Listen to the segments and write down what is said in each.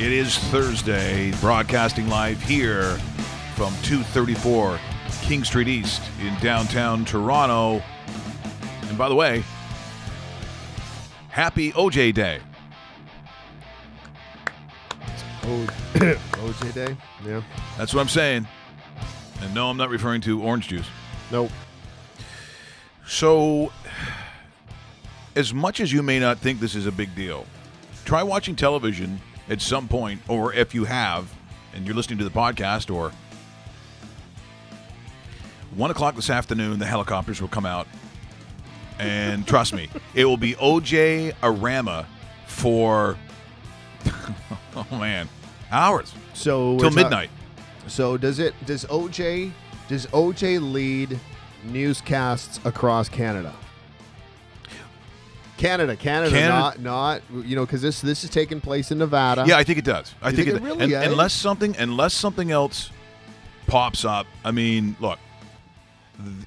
It is Thursday, broadcasting live here from 234 King Street East in downtown Toronto. And by the way, happy OJ Day. OJ Day? Yeah. That's what I'm saying. And no, I'm not referring to orange juice. Nope. So, as much as you may not think this is a big deal, try watching television at some point, or if you have, and you're listening to the podcast, or 1 o'clock this afternoon, the helicopters will come out. And trust me, it will be OJ Arama for, oh man, hours. So till midnight. So does OJ lead newscasts across Canada? Canada, not because this is taking place in Nevada. Yeah, I think it does. I think it really is? Unless something else pops up. I mean, look,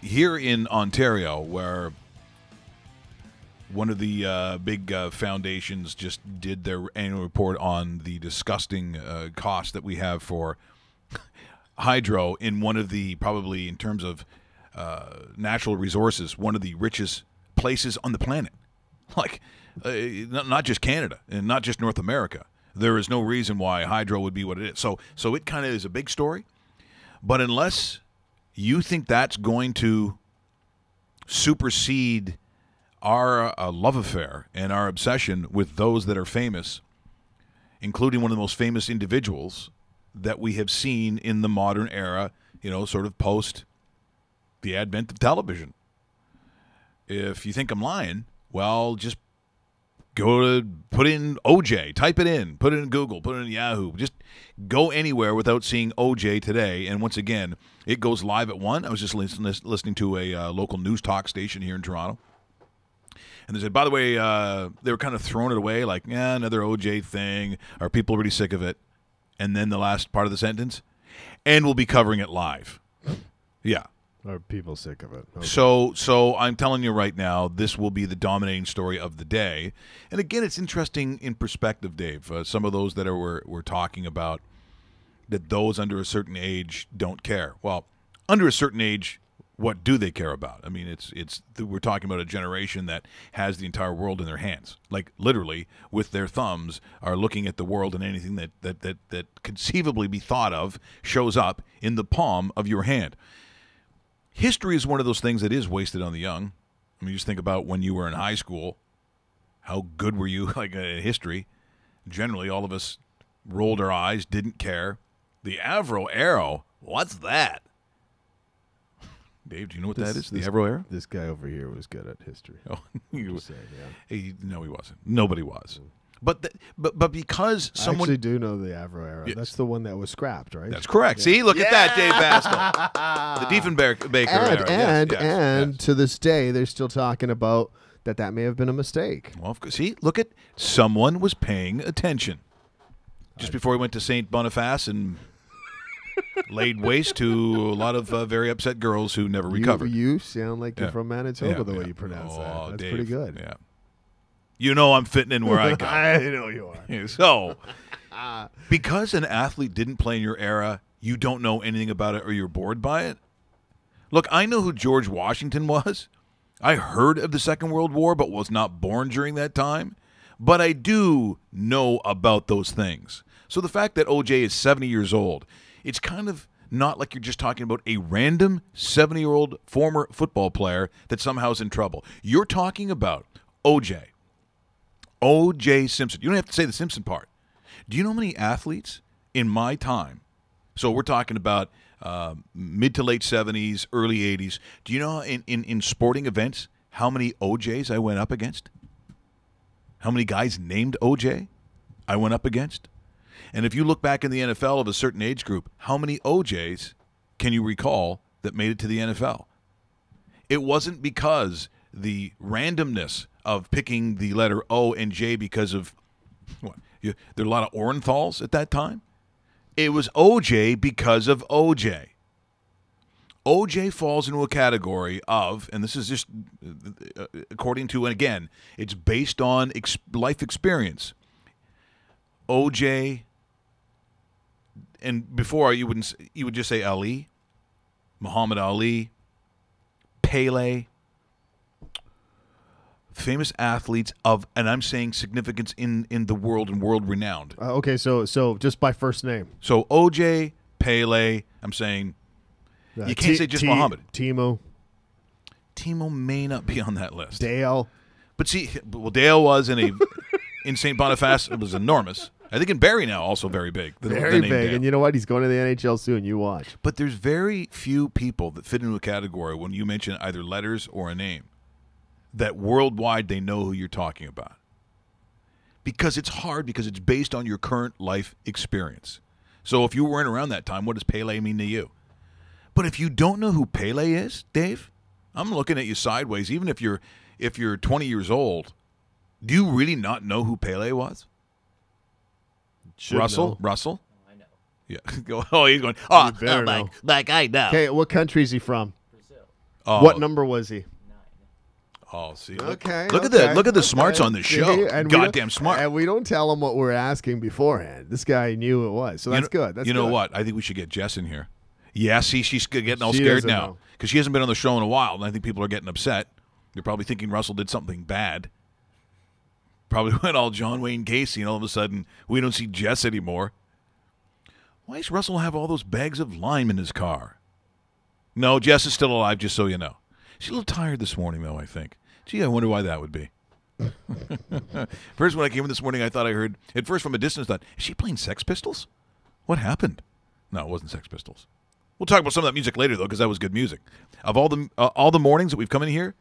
here in Ontario, where one of the big foundations just did their annual report on the disgusting cost that we have for hydro in one of the, probably in terms of natural resources, one of the richest places on the planet. Like, not just Canada and not just North America. There is no reason why hydro would be what it is. So it kind of is a big story. But unless you think that's going to supersede our love affair and our obsession with those that are famous, including one of the most famous individuals that we have seen in the modern era, sort of post the advent of television. If you think I'm lying, well, just go to put in OJ, type it in, put it in Google, put it in Yahoo. Just go anywhere without seeing OJ today. And once again, it goes live at 1. I was just listening to a local news talk station here in Toronto. And they said, by the way, they were kind of throwing it away like, another OJ thing. Are people really sick of it? And then the last part of the sentence, and we'll be covering it live. Yeah. Are people sick of it? Okay. So I'm telling you right now, this will be the dominating story of the day. And again, it's interesting in perspective, Dave. Some of those that we're talking about, that those under a certain age don't care. Well, under a certain age, what do they care about? I mean, we're talking about a generation that has the entire world in their hands, like literally with their thumbs are looking at the world, and anything that conceivably be thought of shows up in the palm of your hand. History is one of those things that is wasted on the young. I mean, just think about when you were in high school. How good were you like in history? Generally, all of us rolled our eyes, didn't care. The Avro Arrow, what's that? Dave, do you know what that is? The Avro Arrow? This guy over here was good at history. Oh, No, he wasn't. Nobody was. But because someone... I actually do know the Avro Arrow. Yes. That's the one that was scrapped, right? That's correct. Yeah. See, look at that, Dave Bastel. The Diefenbaker Arrow. And to this day, they're still talking about that may have been a mistake. Well, see, look at someone was paying attention. Just before he went to St. Boniface and laid waste to a lot of very upset girls who never recovered. You sound like you're from Manitoba the way you pronounce that. That's Dave, pretty good. Yeah. You know I'm fitting in where I go. I know you are. So, because an athlete didn't play in your era, you don't know anything about it or you're bored by it? Look, I know who George Washington was. I heard of the Second World War, but was not born during that time. But I do know about those things. So the fact that OJ is 70 years old, it's kind of not like you're just talking about a random 70-year-old former football player that somehow is in trouble. You're talking about OJ Simpson. You don't have to say the Simpson part. Do you know how many athletes in my time? So we're talking about mid to late 70s, early 80s. Do you know in sporting events how many OJs I went up against? How many guys named OJ I went up against? And if you look back in the NFL of a certain age group, how many OJs can you recall that made it to the NFL? It wasn't because the randomness of picking the letter O and J because of what? There are a lot of Orenthals at that time. It was OJ because of OJ. OJ falls into a category of, and this is just according to, and again, it's based on life experience. OJ and before you would just say Ali, Muhammad Ali, Pele, famous athletes of, and I'm saying significance in the world and world renowned. Okay, so just by first name. So OJ, Pele, I'm saying you can't say just Muhammad. Timo may not be on that list. Dale. But see, well, Dale was in St. Boniface. It was enormous. I think in Barrie now, also very big. Very big. Dale. And you know what? He's going to the NHL soon. You watch. But there's very few people that fit into a category when you mention either letters or a name that worldwide they know who you're talking about. Because it's hard, because it's based on your current life experience. So if you weren't around that time, what does Pele mean to you? But if you don't know who Pele is, Dave, I'm looking at you sideways. Even if you're 20 years old, do you really not know who Pele was? Russell? I know. Yeah. Oh, he's going, oh, like I know. Okay, what country is he from? Brazil. Oh, What number was he? 9. Oh, see. Okay. Look at the smarts on this show. See, and Goddamn smart. And we don't tell him what we're asking beforehand. This guy knew it was, so that's good. That's you know good. what? I think we should get Jess in here. Yeah, see, she's getting all She scared doesn't now know. because she hasn't been on the show in a while, and I think people are getting upset. They're probably thinking Russell did something bad. Probably went all John Wayne Gacy, and all of a sudden we don't see Jess anymore. Why does Russell have all those bags of lime in his car? No, Jess is still alive, just so you know. She's a little tired this morning, though, I think. Gee, I wonder why that would be. First, when I came in this morning, I thought I heard, at first from a distance, I thought, is she playing Sex Pistols? What happened? No, it wasn't Sex Pistols. We'll talk about some of that music later, though, because that was good music. Of all the mornings that we've come in here,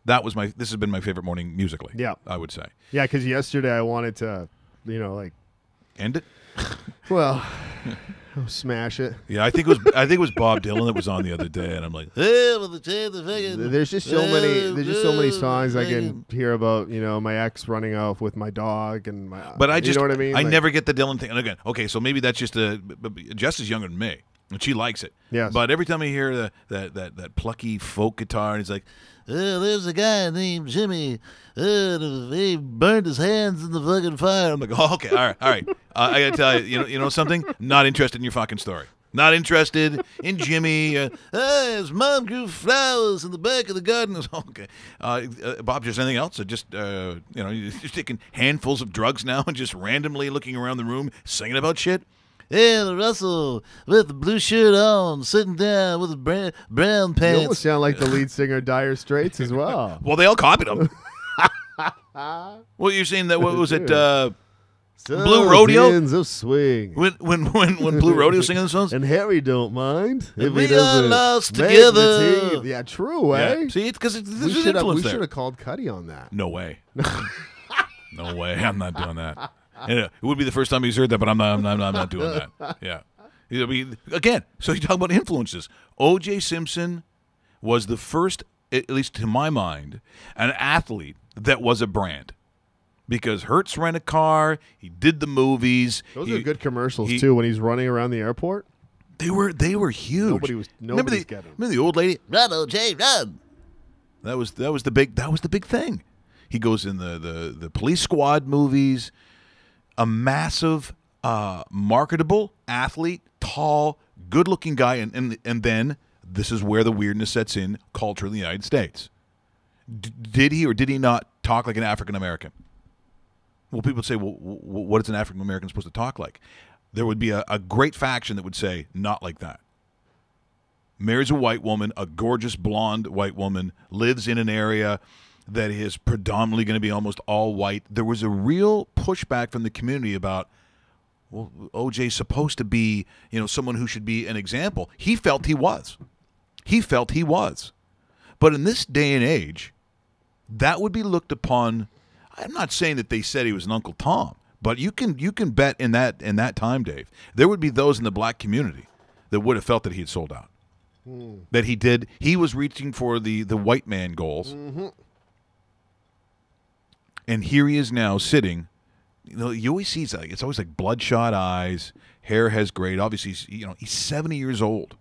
this has been my favorite morning musically. Yeah. I would say. Yeah, because yesterday I wanted to, End it? well, smash it. Yeah, I think it was Bob Dylan that was on the other day, and I'm like, There's just so many songs I can hear about. My ex running off with my dog and my. But you know what I mean? I never get the Dylan thing. And again, okay, so maybe that's just Jess is younger than me, and she likes it. Yes. But every time I hear that plucky folk guitar, and he's like, there's a guy named Jimmy. He burned his hands in the fucking fire. I'm like, oh, okay, all right. I gotta tell you, you know something? Not interested in your fucking story. Not interested in Jimmy. His mom grew flowers in the back of the garden. Okay, Bob. Just anything else? Or just you're just taking handfuls of drugs now and just randomly looking around the room singing about shit. Hey, Russell with the blue shirt on, sitting down with his brown pants. You almost sound like the lead singer of Dire Straits as well. Well, they all copied him. Well, you're saying that, what was it, Blue Rodeo? Winds of swing. When Blue Rodeo was singing the songs? And Harry don't mind if We he doesn't are lost make together. the team. Yeah, true, eh? Yeah. See, it's because We there's should influence have there. called Cuddy on that. No way. No way. I'm not doing that. And it would be the first time he's heard that, but I'm not doing that. Yeah. I mean, again, so you talk about influences. O.J. Simpson was the first, at least to my mind, an athlete that was a brand. Because Hertz ran a car, he did the movies. Those are good commercials too. When he's running around the airport, they were huge. Nobody's getting them. Remember the old lady? Run, O.J., run. That was the big thing. He goes in the Police Squad movies. A massive, marketable athlete, tall, good-looking guy, and then this is where the weirdness sets in culture in the United States. Did he or did he not talk like an African American? Well, people would say, well, what is an African American supposed to talk like? There would be a great faction that would say, not like that. Marries a white woman, a gorgeous blonde white woman, lives in an area that is predominantly going to be almost all white. There was a real pushback from the community about, well, OJ's supposed to be, someone who should be an example. He felt he was. But in this day and age, that would be looked upon. I'm not saying that they said he was an Uncle Tom, but you can bet in that time, Dave, there would be those in the black community that would have felt that he had sold out. That he was reaching for the white man goals. Mm-hmm. And here he is now sitting. You always see it's always like bloodshot eyes, hair has grayed. Obviously, he's 70 years old.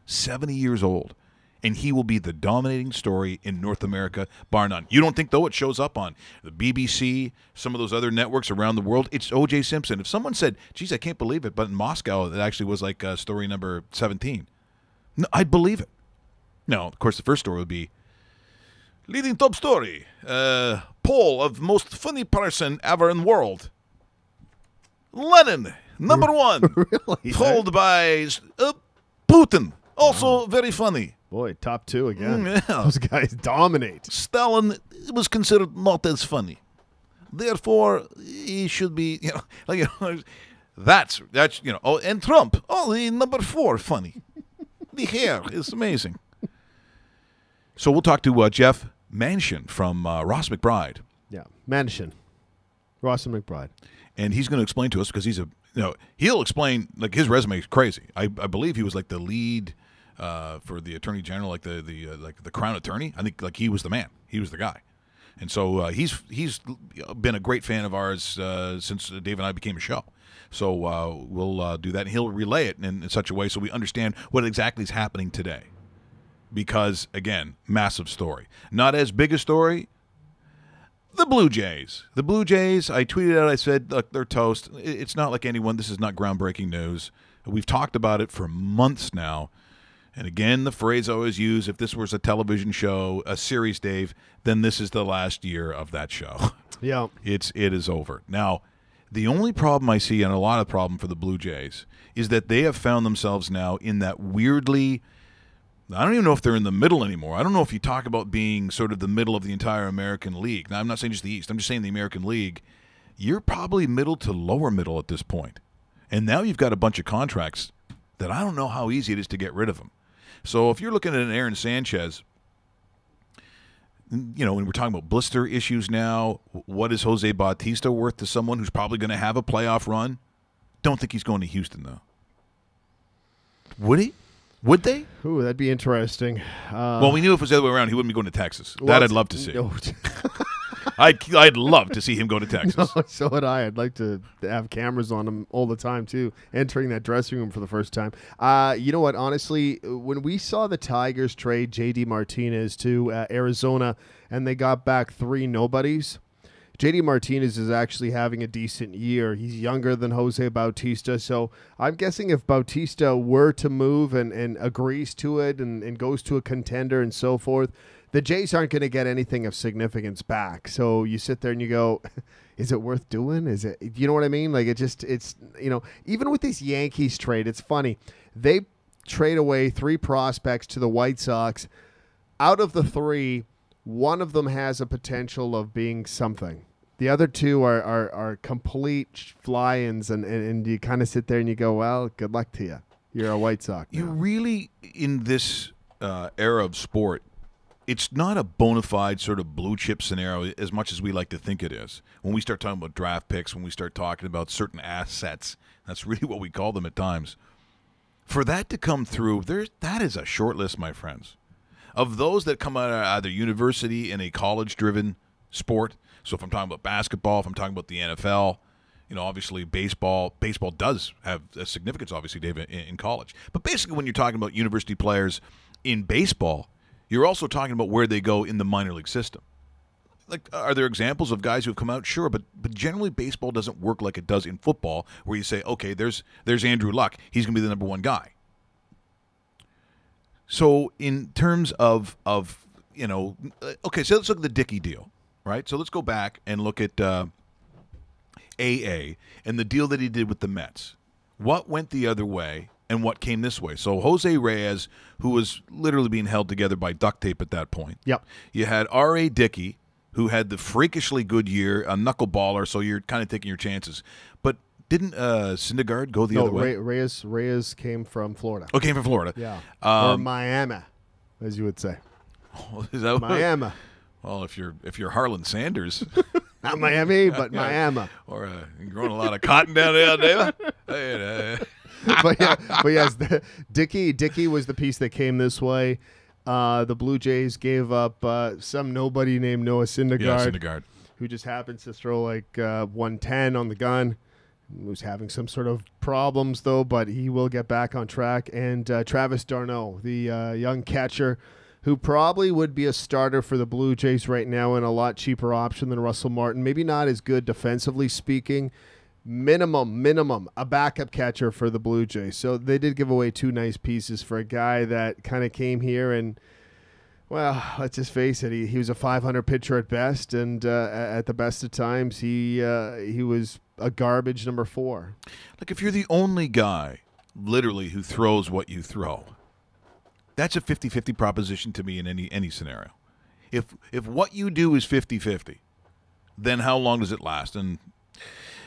70 years old. and he will be the dominating story in North America, bar none. You don't think, though, it shows up on the BBC, some of those other networks around the world? It's O.J. Simpson. If someone said, geez, I can't believe it, but in Moscow, it actually was like story number 17, no, I'd believe it. Now, of course, the first story would be, leading top story, poll of most funny person ever in world. Lenin, number one, Really? followed by Putin, also very funny. Boy, top 2 again. Yeah. Those guys dominate. Stalin was considered not as funny. Therefore, he should be, that's, oh, and Trump, the number 4 funny. The hair is amazing. So we'll talk to Jeff Manchin from Ross McBride. Yeah, Manchin. Ross and McBride. And he's going to explain to us, because he'll explain, like, his resume is crazy. I believe he was like the lead for the attorney general, like the crown attorney. I think like he was the man. He was the guy. And so he's been a great fan of ours since Dave and I became a show. So we'll do that, and he'll relay it in such a way so we understand what exactly is happening today. Because, again, massive story. Not as big a story. The Blue Jays. The Blue Jays, I tweeted out, I said, look, they're toast. It's not like anyone. This is not groundbreaking news. We've talked about it for months now. And again, the phrase I always use, if this was a television show, a series, Dave, then this is the last year of that show. Yeah. It is over. Now, the only problem I see, and a lot of problem for the Blue Jays, is that they have found themselves now in that weirdly, I don't even know if they're in the middle anymore. I don't know if you talk about being sort of the middle of the entire American League. Now, I'm not saying just the East. I'm just saying the American League. You're probably middle to lower middle at this point. And now you've got a bunch of contracts that I don't know how easy it is to get rid of them. So if you're looking at an Aaron Sanchez, when we're talking about blister issues now, what is Jose Bautista worth to someone who's probably going to have a playoff run? Don't think he's going to Houston, though. Would he? Would they? Ooh, that'd be interesting. Well, we knew if it was the other way around, he wouldn't be going to Texas. Well, that I'd love to see. No. I'd love to see him go to Texas. No, so would I. I'd like to have cameras on him all the time, too, entering that dressing room for the first time. You know what? Honestly, when we saw the Tigers trade J.D. Martinez to Arizona and they got back 3 nobodies, J.D. Martinez is actually having a decent year. He's younger than Jose Bautista, so I'm guessing if Bautista were to move and agrees to it and goes to a contender and so forth, the Jays aren't going to get anything of significance back. So you sit there and you go, is it worth doing? Is it, you know what I mean? Like it's even with this Yankees trade, it's funny. They trade away 3 prospects to the White Sox. Out of the 3, one of them has a potential of being something. The other 2 are complete fly-ins, and you kind of sit there and you go, well, good luck to you. You're a White Sox now. You really, in this era of sport, it's not a bona fide sort of blue chip scenario as much as we like to think it is. When we start talking about draft picks, when we start talking about certain assets, that's really what we call them at times. For that to come through, that is a short list, my friends. Of those that come out of either university in a college-driven sport, so if I'm talking about basketball, if I'm talking about the NFL, obviously baseball does have a significance, obviously, Dave, in college. But basically when you're talking about university players in baseball, you're also talking about where they go in the minor league system. Like, are there examples of guys who have come out? Sure, but generally baseball doesn't work like it does in football, where you say, okay, there's Andrew Luck. He's going to be the number 1 guy. So in terms of okay, so let's look at the Dickey deal, right? So let's go back and look at AA and the deal that he did with the Mets. What went the other way? And what came this way? So Jose Reyes, who was literally being held together by duct tape at that point. Yep. You had R.A. Dickey, who had the freakishly good year, a knuckleballer, so you're kind of taking your chances. But didn't Syndergaard go the other way? Reyes came from Florida. Oh, came from Florida. Yeah. Or Miami, as you would say. Is that Miami. Well, if you're Harlan Sanders. Not Miami, but Miami. Or you're growing a lot of cotton down there, David. but yes, Dickey was the piece that came this way. The Blue Jays gave up some nobody named Noah Syndergaard, Syndergaard, who just happens to throw like 110 on the gun. was having some sort of problems, though, but he will get back on track. And Travis d'Arnaud, the young catcher, who probably would be a starter for the Blue Jays right now and a lot cheaper option than Russell Martin. Maybe not as good defensively speaking. Minimum, a backup catcher for the Blue Jays. So they did give away 2 nice pieces for a guy that kind of came here and, well, let's just face it, he was a 500 pitcher at best, and at the best of times, he was a garbage number 4. Like, if you're the only guy, literally, who throws what you throw, that's a 50-50 proposition to me in any scenario. If what you do is 50-50, then how long does it last? And,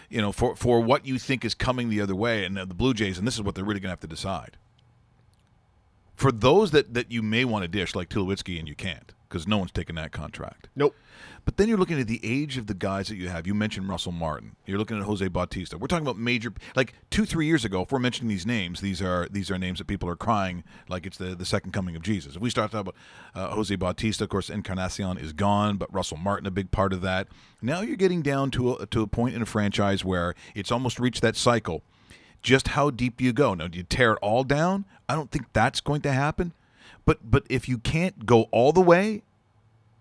you know, for what you think is coming the other way, and the Blue Jays, and this is what they're really going to have to decide. For those that you may want to dish, like Tulowitzki, and you can't, because no one's taking that contract. Nope. But then you're looking at the age of the guys that you have. You mentioned Russell Martin. You're looking at Jose Bautista. We're talking about major, like 2-3 years ago, if we're mentioning these names, these are names that people are crying like it's the second coming of Jesus. If we start talking about Jose Bautista, of course, Encarnacion is gone, but Russell Martin, a big part of that. Now you're getting down to a point in a franchise where it's almost reached that cycle. Just how deep you go. Now, do you tear it all down? I don't think that's going to happen. But if you can't go all the way,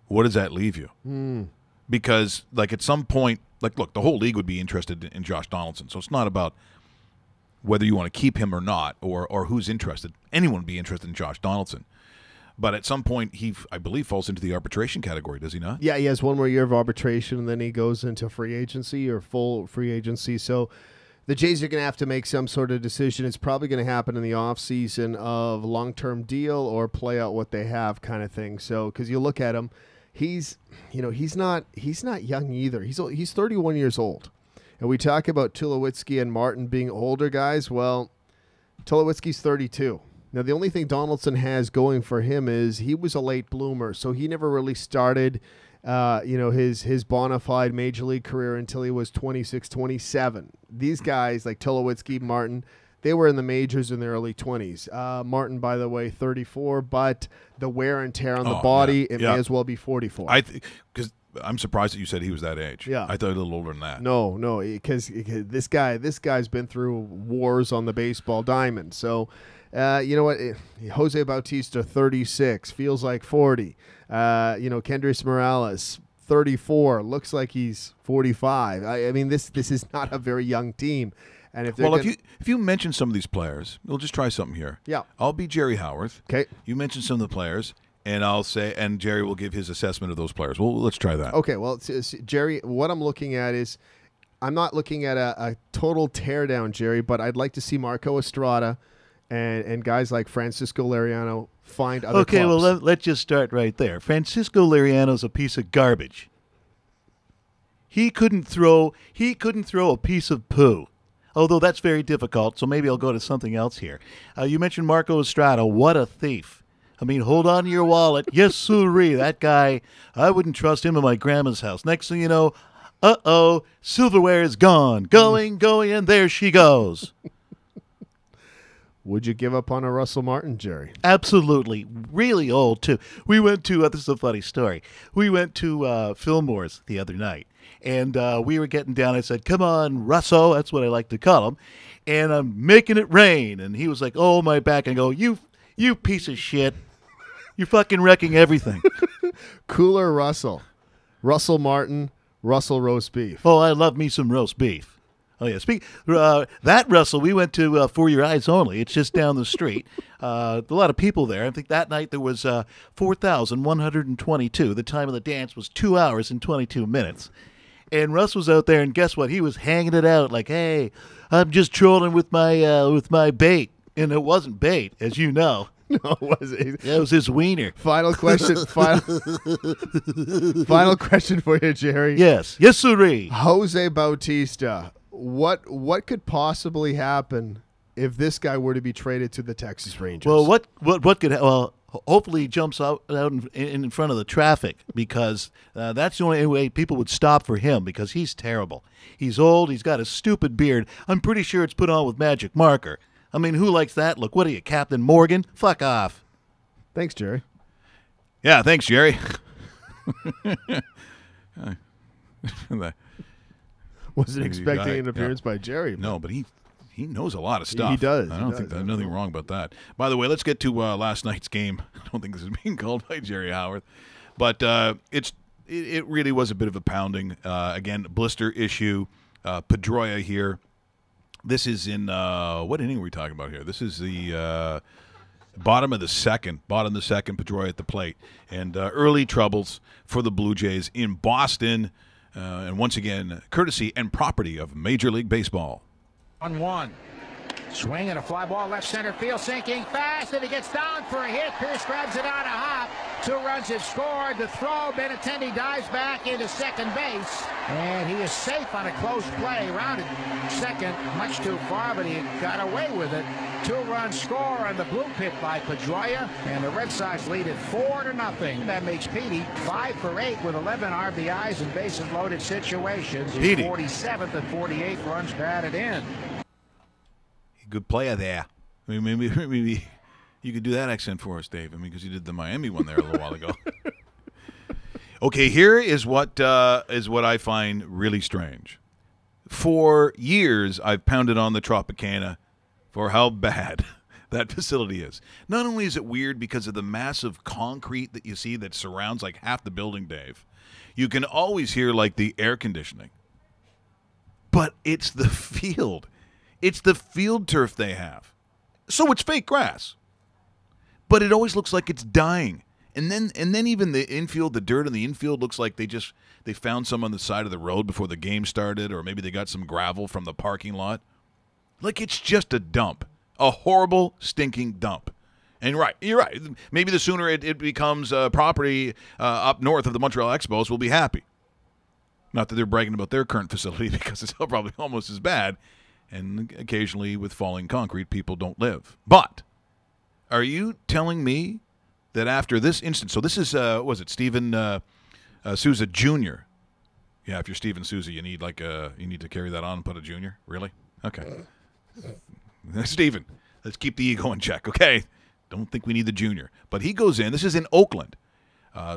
what does that leave you? Because, like, at some point, like, look, the whole league would be interested in Josh Donaldson. So it's not about whether you want to keep him or not, or who's interested. Anyone would be interested in Josh Donaldson. But at some point, he, I believe, falls into the arbitration category, does he not? Yeah, he has 1 more year of arbitration, and then he goes into free agency or full free agency. So the Jays are going to have to make some sort of decision. It's probably going to happen in the offseason of long-term deal or play out what they have kind of thing. So, because you look at him, he's not young either. He's 31 years old. And we talk about Tulowitzki and Martin being older guys. Well, Tulowitzki's 32. Now, the only thing Donaldson has going for him is he was a late bloomer, so he never really started his bona fide major league career until he was 26, 27. These guys like Tulowitzki, Martin, they were in the majors in their early 20s. Martin, by the way, 34, but the wear and tear on the body, may as well be 44. Because I'm surprised that you said he was that age. Yeah. I thought he was a little older than that. No, because this guy's been through wars on the baseball diamond. So, you know what? Jose Bautista, 36, feels like 40. Kendrys Morales, 34, looks like he's 45. I mean, this is not a very young team. And if you mention some of these players, we'll just try something here. Yeah, I'll be Jerry Howarth. Okay. You mention some of the players, and I'll say, and Jerry will give his assessment of those players. Well, let's try that. Okay. Well, Jerry, what I'm looking at is, I'm not looking at a total teardown, Jerry, but I'd like to see Marco Estrada and guys like Francisco Liriano find other clubs. Well, let's just start right there. Francisco Liriano's a piece of garbage. He couldn't throw a piece of poo. Although that's very difficult, so maybe I'll go to something else here. You mentioned Marco Estrada. What a thief. I mean, hold on to your wallet. Yes, sirree. That guy, I wouldn't trust him in my grandma's house. Next thing you know, silverware is gone. Going, and there she goes. Would you give up on a Russell Martin, Jerry? Absolutely. Really old, too. We went to, this is a funny story. We went to Fillmore's the other night, and we were getting down. I said, come on, Russo. That's what I like to call him. And I'm making it rain. And he was like, oh, my back. And I go, you piece of shit. You're fucking wrecking everything. Cooler Russell Martin, Russell roast beef. Oh, I love me some roast beef. Oh, yeah. That, Russell, we went to For Your Eyes Only. It's just down the street. A lot of people there. I think that night there was 4,122. The time of the dance was 2 hours and 22 minutes. And Russ was out there, and guess what? He was hanging it out like, hey, I'm just trolling with my bait. And it wasn't bait, as you know. No, was it? That was his wiener. Final question. Final question for you, Jerry. Yes, sirree. Jose Bautista. What could possibly happen if this guy were to be traded to the Texas Rangers? Well, what could hopefully he jumps out in front of the traffic, because that's the only way people would stop for him, because he's terrible. He's old. He's got a stupid beard. I'm pretty sure it's put on with magic marker. I mean, who likes that look? What are you, Captain Morgan? Fuck off. Thanks, Jerry. Yeah, thanks, Jerry. Wasn't expecting Right, an appearance by Jerry. No, but he knows a lot of stuff. He does. I don't think there's nothing wrong about that. By the way, let's get to last night's game. I don't think this is being called by Jerry Howard, but it really was a bit of a pounding. Again, blister issue. Pedroia here. This is in what inning are we talking about here? This is the bottom of the second. Pedroia at the plate, and early troubles for the Blue Jays in Boston. And once again, courtesy and property of Major League Baseball. 1-1. Swing and a fly ball left center field, sinking fast, and he gets down for a hit. Pierce grabs it on a hop. 2 runs have scored. The throw, Benintendi dives back into second base, and he is safe on a close play. Rounded second, much too far, but he got away with it. 2-run score on the blue pit by Pedroia, and the Red Sox lead it 4-0. That makes Petey 5 for 8 with 11 RBIs in bases loaded situations. He's 47th and 48 runs batted in. Good player there. I mean, maybe you could do that accent for us, Dave. I mean, because you did the Miami one there a little while ago. Okay, here is what I find really strange. For years, I've pounded on the Tropicana for how bad that facility is. Not only is it weird because of the massive concrete that you see that surrounds like half the building, Dave, you can always hear like the air conditioning. But it's the field. It's the field turf they have. So it's fake grass. But it always looks like it's dying. And then even the infield, the dirt in the infield looks like they found some on the side of the road before the game started, or maybe they got some gravel from the parking lot. Like it's just a dump. A horrible, stinking dump. And you're right. Maybe the sooner it becomes property up north of the Montreal Expos, we'll be happy. Not that they're bragging about their current facility because it's probably almost as bad. And occasionally with falling concrete, people don't live. But are you telling me that after this instance, so this is, was it Steven Souza Jr.? Yeah, if you're Steven Souza, you need to carry that on and put a junior? Really? Okay. Steven, let's keep the ego in check, okay? Don't think we need the junior. But he goes in. This is in Oakland.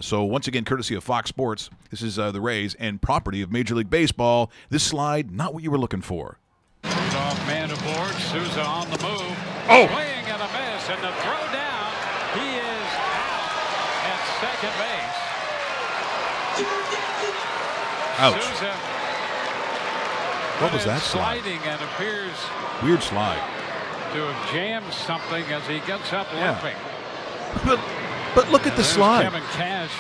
So once again, courtesy of Fox Sports, this is the Rays and property of Major League Baseball. This slide, not what you were looking for. Off man aboard, Souza on the move. Oh! Swing and a miss, and the throw down. He is out at second base. Ouch. Souza What was that slide? sliding and appears Weird slide. to have jammed something as he gets up limping. But look at the There's slide. Kevin Cash,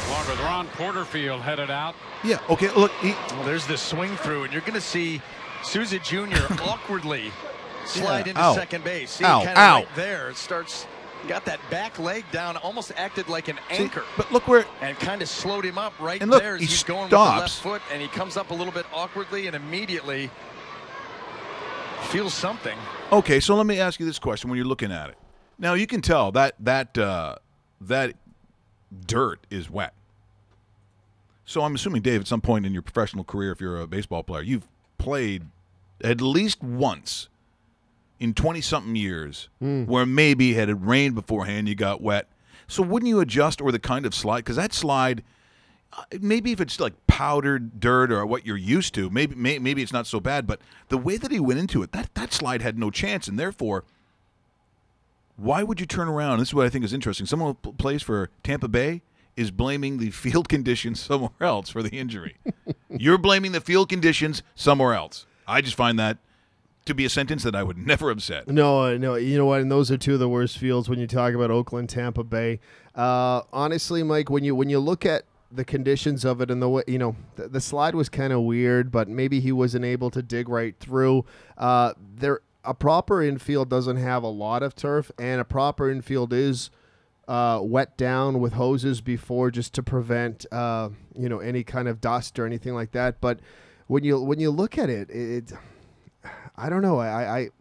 along with Ron Porterfield, headed out. Yeah, okay, look. Well, there's the swing through, and you're going to see Souza Jr. awkwardly slide into second base. See, kind of right there. It starts, got that back leg down, almost acted like an anchor. But look where. And kind of slowed him up right And look, there as he he's going stops. with the left foot, and he comes up a little bit awkwardly and immediately feels something. Okay, so let me ask you this question when you're looking at it. Now, you can tell that dirt is wet. So I'm assuming, Dave, at some point in your professional career, if you're a baseball player, you've played at least once in 20-something years where maybe had it rained beforehand, you got wet. So wouldn't you adjust or the kind of slide? Because that slide, maybe if it's like powdered dirt or what you're used to, maybe it's not so bad. But the way that he went into it, that slide had no chance. And therefore, why would you turn around? This is what I think is interesting. Someone who plays for Tampa Bay is blaming the field conditions somewhere else for the injury. You're blaming the field conditions somewhere else. I just find that to be a sentence that I would never have said. No, you know what? And those are two of the worst fields when you talk about Oakland, Tampa Bay. Honestly, Mike, when you look at the conditions of it and the way, the slide was kind of weird, but maybe he wasn't able to dig right through. A proper infield doesn't have a lot of turf, and a proper infield is wet down with hoses before, just to prevent any kind of dust or anything like that. But when you look at it, I don't know. I'd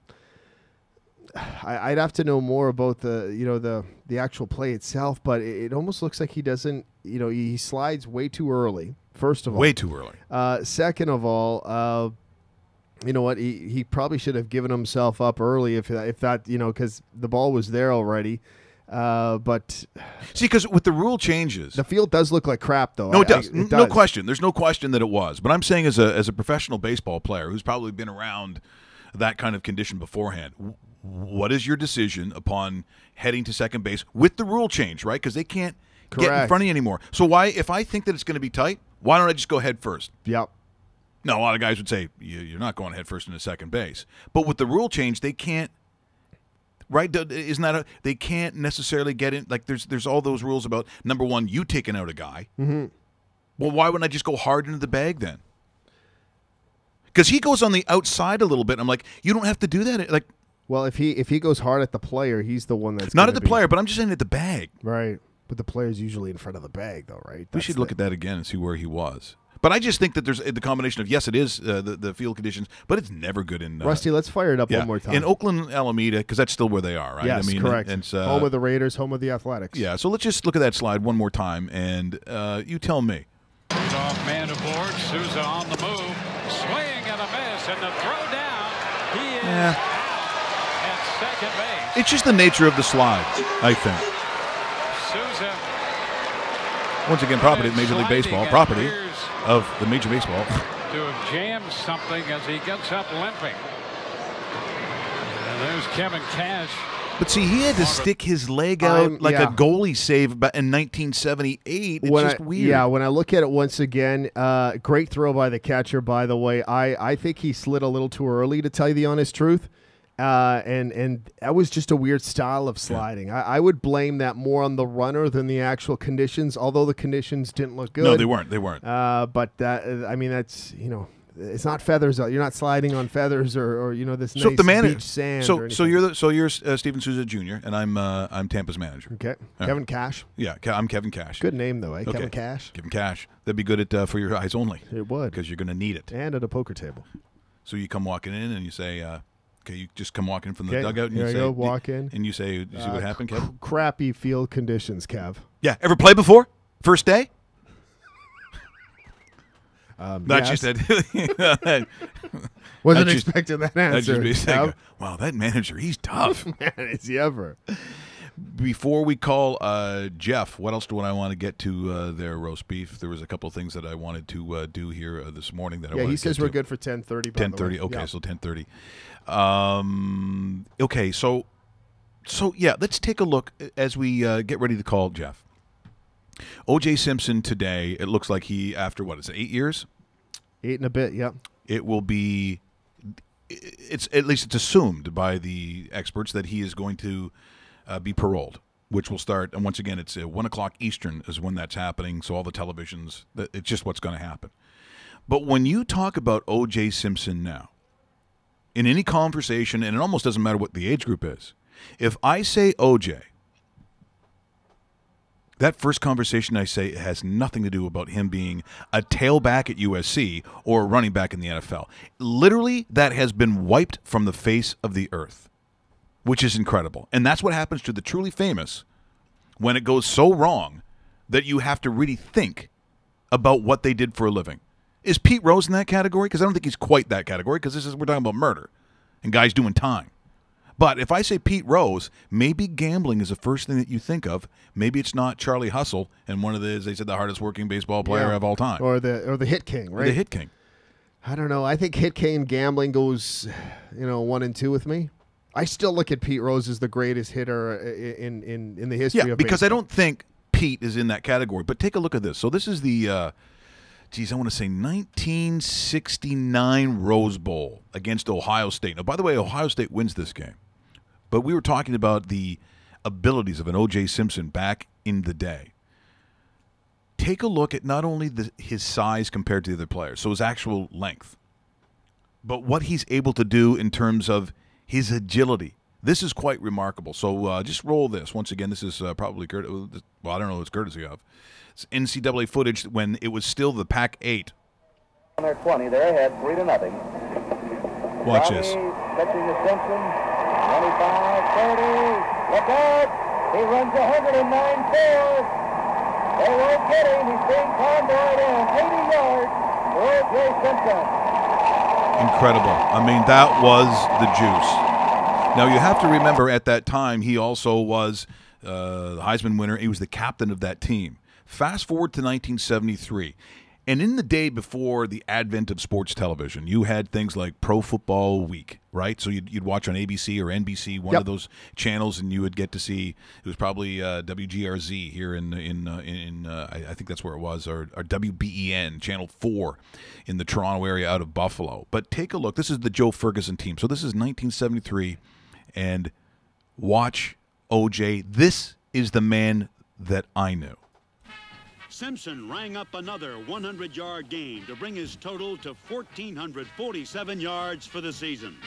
have to know more about the actual play itself, but it almost looks like he doesn't. He slides way too early. First of all, way too early. Second of all, you know what? He probably should have given himself up early if that because the ball was there already. But see, because with the rule changes, the field does look like crap, though. No, it does. No question. There's no question that it was. But I'm saying as a professional baseball player who's probably been around that kind of condition beforehand, what is your decision upon heading to second base with the rule change, right? Because they can't get in front of you anymore. So why, if I think that it's going to be tight, why don't I just go head first? Yep. Now, a lot of guys would say, you're not going head first into second base. But with the rule change, they can't, right? Isn't that they can't necessarily get in? Like, there's all those rules about, number one, you taking out a guy. Mm-hmm. Well, why wouldn't I just go hard into the bag then? Because he goes on the outside a little bit. And I'm like, you don't have to do that. Like, well, if he goes hard at the player, he's the one that's not at the player, but I'm just saying at the bag. Right. But the player's usually in front of the bag, though, right? We should look at that again and see where he was. But I just think that there's the combination of, yes, it is the field conditions, but it's never good in Rusty, let's fire it up one more time. In Oakland, Alameda, because that's still where they are, right? Yes, I mean, correct. It's, home of the Raiders, home of the Athletics. Yeah, so let's just look at that slide one more time, and you tell me. Off man aboard, Souza on the move, swing and a miss, and the throw down. He is out at second base. It's just the nature of the slide, I think. Souza. Once again, property of Major League Baseball, property of the Major Baseball. To have jammed something as he gets up limping. And there's Kevin Cash. But see, he had to stick his leg out like a goalie save in 1978. It's just weird. Yeah, when I look at it once again, great throw by the catcher, by the way. I think he slid a little too early, to tell you the honest truth. And that was just a weird style of sliding. I would blame that more on the runner than the actual conditions, although the conditions didn't look good. No, they weren't. They weren't. But that, I mean, that's, it's not feathers. You're not sliding on feathers or this so nice beach sand. So you're Steven Souza Jr. and I'm Tampa's manager. Okay, Kevin Cash. Yeah, I'm Kevin Cash. Good name though, eh? Okay. Kevin Cash. Kevin Cash. That'd be good at for your eyes only. It would, because you're going to need it. And at a poker table. So you come walking in and you say, okay, you just come walking from the dugout and you say, go, walk in, and you say, you see what happened, Kev? Crappy field conditions, Kev. Yeah, ever played before? First day? Yes. You said. Wasn't expecting that answer. Wow, that manager, he's tough. Man, is he ever? Before we call Jeff, what else do I want to get to their roast beef? There was a couple of things that I wanted to do here this morning. He says we're good for 10:30. 10:30. Okay, so 10:30. Okay, so yeah, let's take a look as we get ready to call Jeff. O.J. Simpson today, it looks like he, after what is it, 8 years? 8 and a bit, yep. It will be, it's at least it's assumed by the experts that he is going to be paroled, which will start, and once again, it's 1 o'clock Eastern is when that's happening, so all the televisions, it's just what's going to happen. But when you talk about O.J. Simpson now, in any conversation, and it almost doesn't matter what the age group is, if I say O.J., that first conversation I say has nothing to do about him being a tailback at USC or a running back in the NFL. Literally, that has been wiped from the face of the earth, which is incredible. And that's what happens to the truly famous when it goes so wrong that you have to really think about what they did for a living. Is Pete Rose in that category? Because I don't think he's quite that category, because we're talking about murder and guys doing time. But if I say Pete Rose, maybe gambling is the first thing that you think of. Maybe it's not Charlie Hustle and one of they said the hardest working baseball player of all time. Or the Hit King, right? The Hit King. I don't know. I think Hit King gambling goes, 1 and 2 with me. I still look at Pete Rose as the greatest hitter in the history of baseball. Because I don't think Pete is in that category. But take a look at this. So this is the, I want to say 1969 Rose Bowl against Ohio State. Now, by the way, Ohio State wins this game. But we were talking about the abilities of an O.J. Simpson back in the day. Take a look at not only his size compared to the other players, so his actual length, but what he's able to do in terms of his agility. This is quite remarkable. So just roll this. Once again, this is probably, I don't know what it's courtesy of. It's NCAA footage when it was still the Pac-8. On their 20, they're ahead 3-0. Watch this. Catching the Simpson. 25, 30, look out! He runs 109 forward. They won't get him. He's being convoyed in. 80 yards for O.J. Simpson. Incredible. I mean, that was the juice. Now, you have to remember at that time, he also was the Heisman winner. He was the captain of that team. Fast forward to 1973. And in the day before the advent of sports television, you had things like Pro Football Week, right? So you'd watch on ABC or NBC, one of those channels, and you would get to see, it was probably WGRZ here in I think that's where it was, or WBEN, Channel 4 in the Toronto area out of Buffalo. But take a look. This is the Joe Ferguson team. So this is 1973, and watch OJ. This is the man that I knew. Simpson rang up another 100-yard gain to bring his total to 1,447 yards for the season.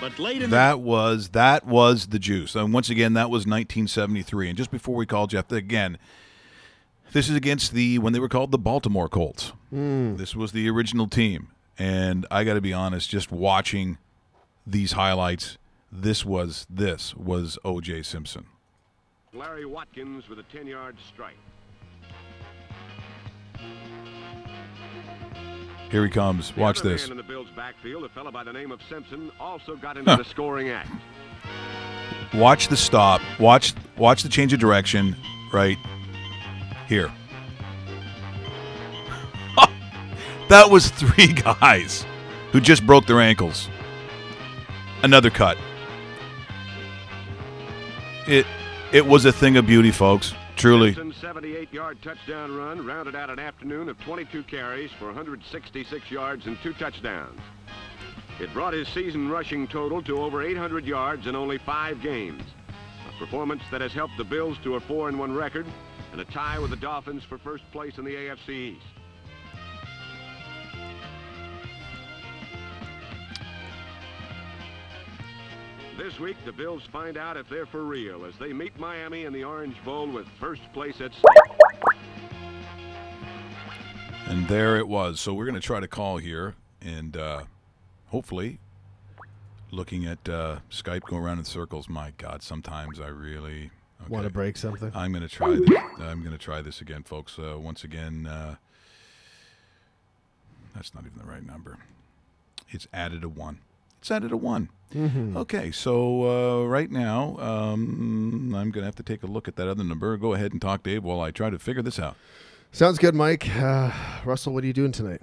But late in that was the juice. And once again, that was 1973. And just before we call Jeff, again, this is against when they were called the Baltimore Colts. This was the original team. And I got to be honest, just watching these highlights, this was O.J. Simpson. Larry Watkins with a 10-yard strike. Here he comes. Watch this. In the Bills' backfield, a fellow by the name of Simpson also got into the scoring act. Watch the stop. Watch the change of direction right here. That was 3 guys who just broke their ankles. Another cut. It was a thing of beauty, folks. Truly. Simpson's 78-yard touchdown run rounded out an afternoon of 22 carries for 166 yards and 2 touchdowns. It brought his season rushing total to over 800 yards in only 5 games. A performance that has helped the Bills to a 4-1 record and a tie with the Dolphins for first place in the AFC East. This week, the Bills find out if they're for real as they meet Miami in the Orange Bowl with first place at stake. And there it was. So we're going to try to call here and hopefully looking at Skype go around in circles. My God, sometimes I really want to break something. I'm going to try this. I'm going to try this again, folks. Once again, that's not even the right number. It's added a 1. It's added a 1. Mm-hmm. Okay, so right now I'm going to have to take a look at that other number. Go ahead and talk, Dave, while I try to figure this out. Sounds good, Mike. Russell, what are you doing tonight?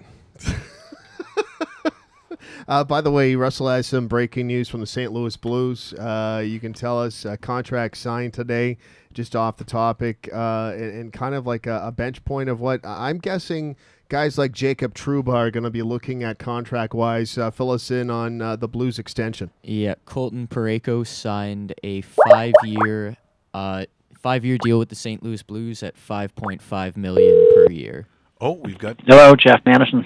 By the way, Russell has some breaking news from the St. Louis Blues. You can tell us contract signed today, just off the topic, and kind of like a bench point of what I'm guessing guys like Jacob Trouba are going to be looking at contract-wise. Fill us in on the Blues extension. Yeah, Colton Parayko signed a 5-year deal with the St. Louis Blues at $5.5 million per year. Oh, we've got... Hello, Jeff Manison.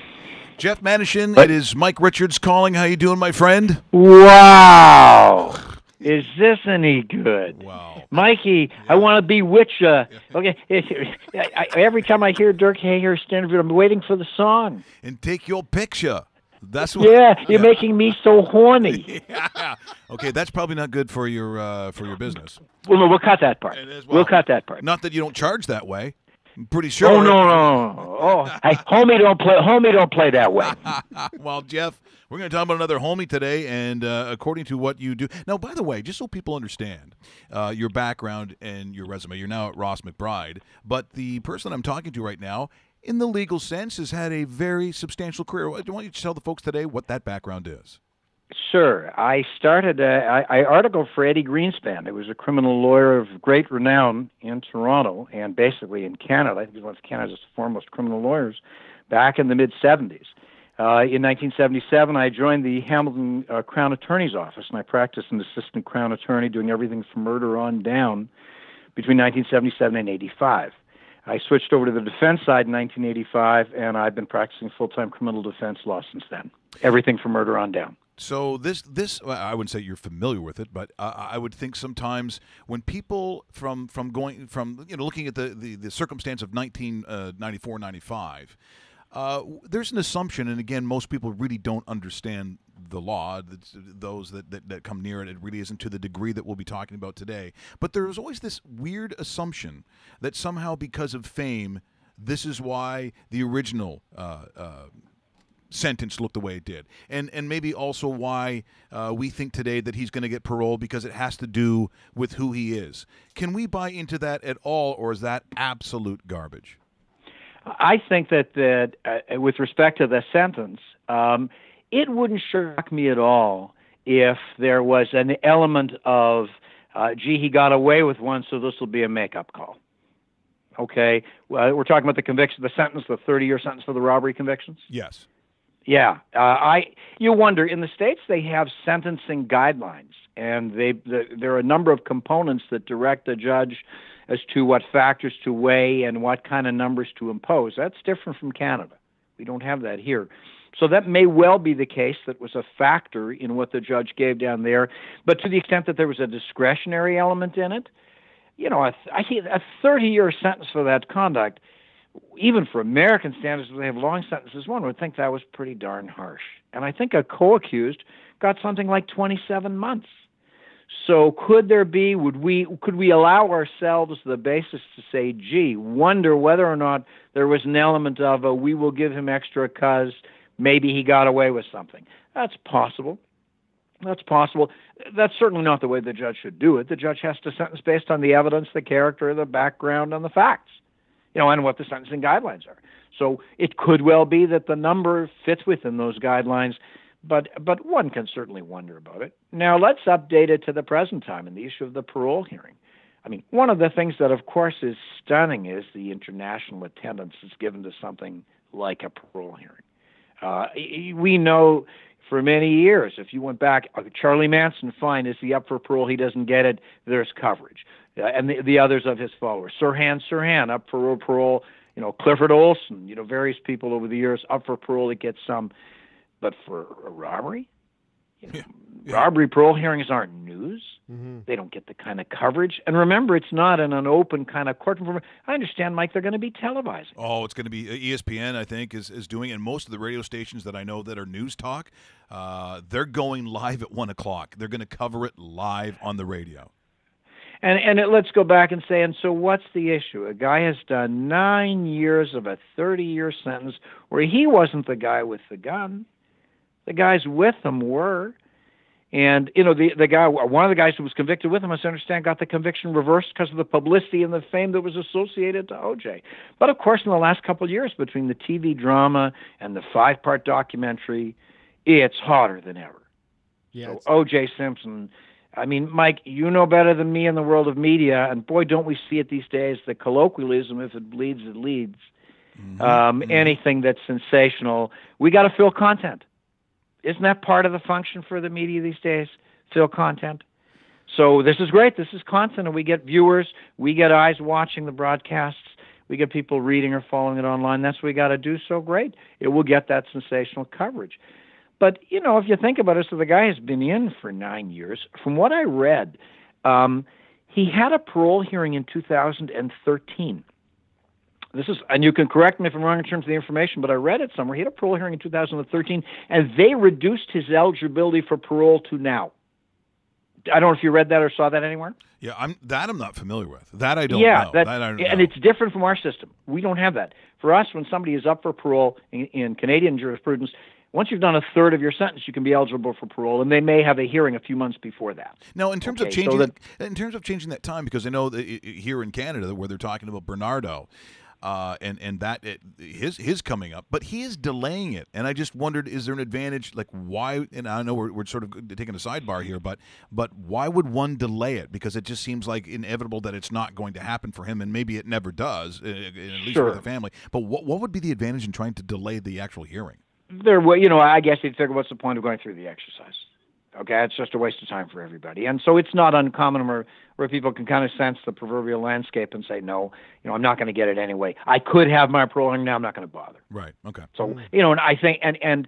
Jeff Manison, it is Mike Richards calling. How you doing, my friend? Wow. Is this any good? Wow. Mikey, yeah. I want to be with you. Okay. Every time I hear Dirk Hager's interview, I'm waiting for the song. And take your picture. That's what. Yeah, you're making me so horny. Yeah. Okay, that's probably not good for your business. Well, no, we'll cut that part. We'll cut that part. Not that you don't charge that way. I'm pretty sure. Oh no. Oh, hey, homie don't play that way. Well, Jeff, we're going to talk about another homie today, and according to what you do. Now, by the way, just so people understand your background and your resume, you're now at Ross McBride, but the person I'm talking to right now, in the legal sense, has had a very substantial career. I want you to tell the folks today what that background is. Sure. I started, I articled for Eddie Greenspan. He was a criminal lawyer of great renown in Toronto and basically in Canada. I think he's one of Canada's foremost criminal lawyers back in the mid-'70s. In 1977, I joined the Hamilton Crown Attorney's Office, and I practiced as an assistant Crown Attorney doing everything from murder on down between 1977 and 85. I switched over to the defense side in 1985, and I've been practicing full-time criminal defense law since then. Everything from murder on down. So this I wouldn't say you're familiar with it, but I would think sometimes when people from looking at the circumstance of 1994, 95, there's an assumption, and again, most people really don't understand the law. Those that come near it really isn't to the degree that we'll be talking about today. But there's always this weird assumption that somehow because of fame, this is why the original sentence looked the way it did, and maybe also why we think today that he's going to get parole because it has to do with who he is. Can we buy into that at all, or is that absolute garbage? I think that with respect to the sentence, it wouldn't shock me at all if there was an element of, gee, he got away with one, so this will be a makeup call. Okay, we're talking about the conviction, the sentence, the 30-year sentence for the robbery convictions. Yes. Yeah, you wonder, in the States they have sentencing guidelines, and there are a number of components that direct the judge as to what factors to weigh and what kind of numbers to impose. That's different from Canada. We don't have that here. So that may well be the case that was a factor in what the judge gave down there, but to the extent that there was a discretionary element in it, I see a 30-year sentence for that conduct, even for American standards, they have long sentences, one would think that was pretty darn harsh. And I think a co-accused got something like 27 months. So could we allow ourselves the basis to say, gee, wonder whether or not there was an element of we will give him extra because maybe he got away with something? That's possible. That's possible. That's certainly not the way the judge should do it. The judge has to sentence based on the evidence, the character, the background, and the facts, and what the sentencing guidelines are. So it could well be that the number fits within those guidelines, but one can certainly wonder about it. Now, let's update it to the present time and the issue of the parole hearing. I mean, one of the things that, of course, is stunning is the international attendance that's given to something like a parole hearing. We know for many years, if you went back, Charlie Manson, fine, is he up for parole? He doesn't get it. There's coverage. And the others of his followers. Sirhan up for parole. Clifford Olson, various people over the years up for parole. It gets some. But for a robbery, robbery parole hearings aren't news. Mm-hmm. They don't get the kind of coverage. And remember, it's not in an open kind of courtroom. I understand, Mike, they're going to be televising. Oh, it's going to be ESPN, I think, is doing, and most of the radio stations that I know that are news talk, they're going live at 1 o'clock. They're going to cover it live on the radio. And let's go back and say, and so what's the issue? A guy has done 9 years of a 30-year sentence where he wasn't the guy with the gun. The guys with him were. And, the guy, one of the guys who was convicted with him, as I understand, got the conviction reversed because of the publicity and the fame that was associated to O.J. But, of course, in the last couple of years, between the TV drama and the 5-part documentary, it's hotter than ever. Yeah, so O.J. Simpson, I mean, Mike, you know better than me in the world of media, and boy, don't we see it these days, the colloquialism, if it bleeds, it leads. Mm-hmm. Anything that's sensational, we got to fill content. Isn't that part of the function for the media these days? Fill content. So this is great. This is content, and we get viewers. We get eyes watching the broadcasts. We get people reading or following it online. That's what we got to do. So great. It will get that sensational coverage. But, if you think about it, so the guy has been in for 9 years. From what I read, he had a parole hearing in 2013. And you can correct me if I'm wrong in terms of the information, but I read it somewhere. He had a parole hearing in 2013, and they reduced his eligibility for parole to now. I don't know if you read that or saw that anywhere. Yeah, I'm not familiar with. That I don't know. That I don't know. And it's different from our system. We don't have that. For us, when somebody is up for parole in Canadian jurisprudence, once you've done a third of your sentence, you can be eligible for parole, and they may have a hearing a few months before that. Now, in terms of changing that time, because I know that here in Canada, where they're talking about Bernardo, and that his coming up, but he is delaying it, and I just wondered, is there an advantage? Like, why? And I know we're sort of taking a sidebar here, but why would one delay it? Because it just seems like inevitable that it's not going to happen for him, and maybe it never does, at least for the family. But what would be the advantage in trying to delay the actual hearing? I guess you'd figure, what's the point of going through the exercise? Okay, it's just a waste of time for everybody. And so it's not uncommon where people can kind of sense the proverbial landscape and say, no, I'm not going to get it anyway. I could have my parole hearing now, I'm not going to bother. Right, okay. So, and I think, and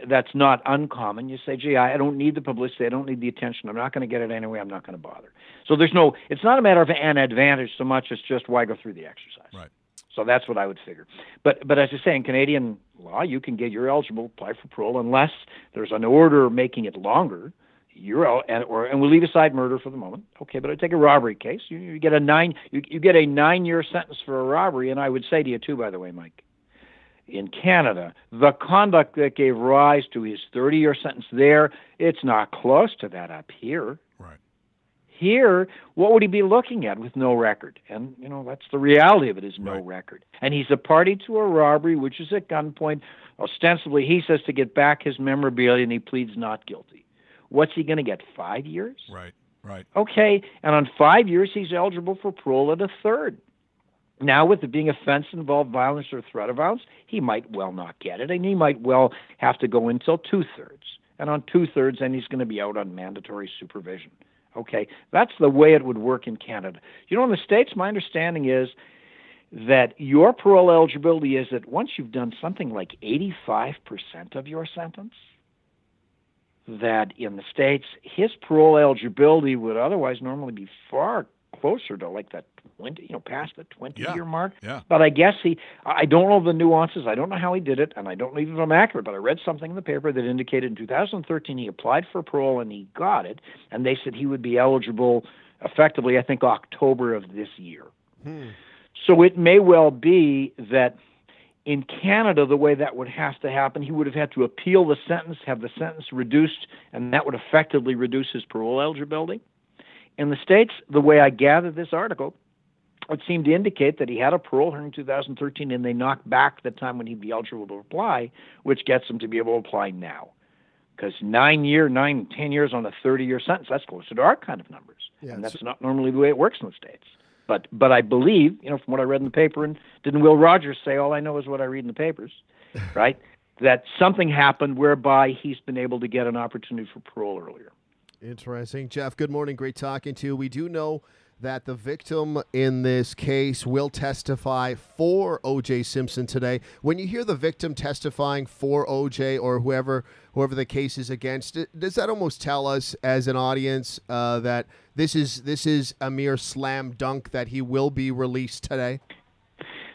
that's not uncommon. You say, gee, I don't need the publicity, I don't need the attention, I'm not going to get it anyway, I'm not going to bother. So it's not a matter of an advantage so much as just why go through the exercise. Right. So that's what I would figure. But as I say, in Canadian law, you're eligible, apply for parole, unless there's an order making it longer. you're out, and we'll leave aside murder for the moment. Okay, but I take a robbery case. You get a 9-year sentence for a robbery, and I would say to you too, by the way, Mike, in Canada, the conduct that gave rise to his 30-year sentence there, it's not close to that up here. Right. Here, what would he be looking at with no record? And, that's the reality of it, is no record. And he's a party to a robbery, which is at gunpoint. Ostensibly, he says to get back his memorabilia, and he pleads not guilty. What's he going to get, 5 years? Right. Okay, and on 5 years, he's eligible for parole at a third. Now, with it being offense involved violence or threat of violence, he might well not get it, and he might well have to go until 2/3. And on 2/3, then he's going to be out on mandatory supervision. Okay, that's the way it would work in Canada. In the States, my understanding is that your parole eligibility is that once you've done something like 85% of your sentence, that in the States, his parole eligibility would otherwise normally be far closer to like that 20, past the 20-year mark. Yeah. But I guess I don't know the nuances. I don't know how he did it, and I don't know even if I'm accurate, but I read something in the paper that indicated in 2013 he applied for parole and he got it, and they said he would be eligible effectively, I think, October of this year. So it may well be that in Canada, the way that would have to happen, he would have had to appeal the sentence, have the sentence reduced, and that would effectively reduce his parole eligibility. In the States, the way I gathered this article, it seemed to indicate that he had a parole hearing in 2013, and they knocked back the time when he'd be eligible to apply, which gets him to be able to apply now. Because 10 years on a 30-year sentence, that's closer to our kind of numbers. Yeah, and that's not normally the way it works in the States. But I believe, from what I read in the paper, and didn't Will Rogers say, all I know is what I read in the papers, right, that something happened whereby he's been able to get an opportunity for parole earlier. Interesting. Jeff, good morning. Great talking to you. We do know that the victim in this case will testify for O.J. Simpson today. When you hear the victim testifying for O.J. or whoever the case is against, does that almost tell us as an audience that this is a mere slam dunk that he will be released today?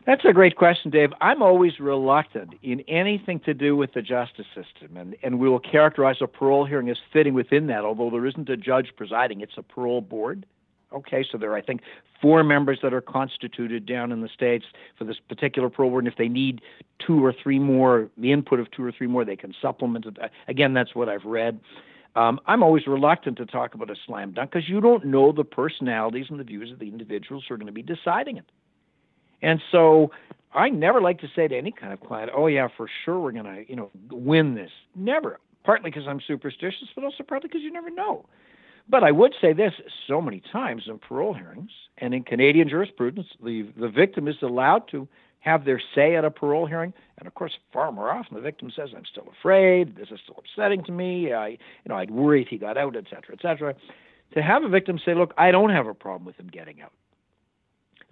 That's a great question, Dave. I'm always reluctant in anything to do with the justice system, and we will characterize a parole hearing as fitting within that, although there isn't a judge presiding. It's a parole board. Okay, so there are, I think, 4 members that are constituted down in the States for this particular parole board, and if they need 2 or 3 more, the input of 2 or 3 more, they can supplement it. Again, that's what I've read. I'm always reluctant to talk about a slam dunk because you don't know the personalities and the views of the individuals who are going to be deciding it. And so I never like to say to any kind of client, oh, yeah, for sure we're going to, win this. Never. Partly because I'm superstitious, but also partly because you never know. But I would say this, so many times in parole hearings and in Canadian jurisprudence, the victim is allowed to have their say at a parole hearing. And, of course, far more often the victim says, I'm still afraid, this is still upsetting to me, I'd worry if he got out, et cetera, et cetera. To have a victim say, look, I don't have a problem with him getting out.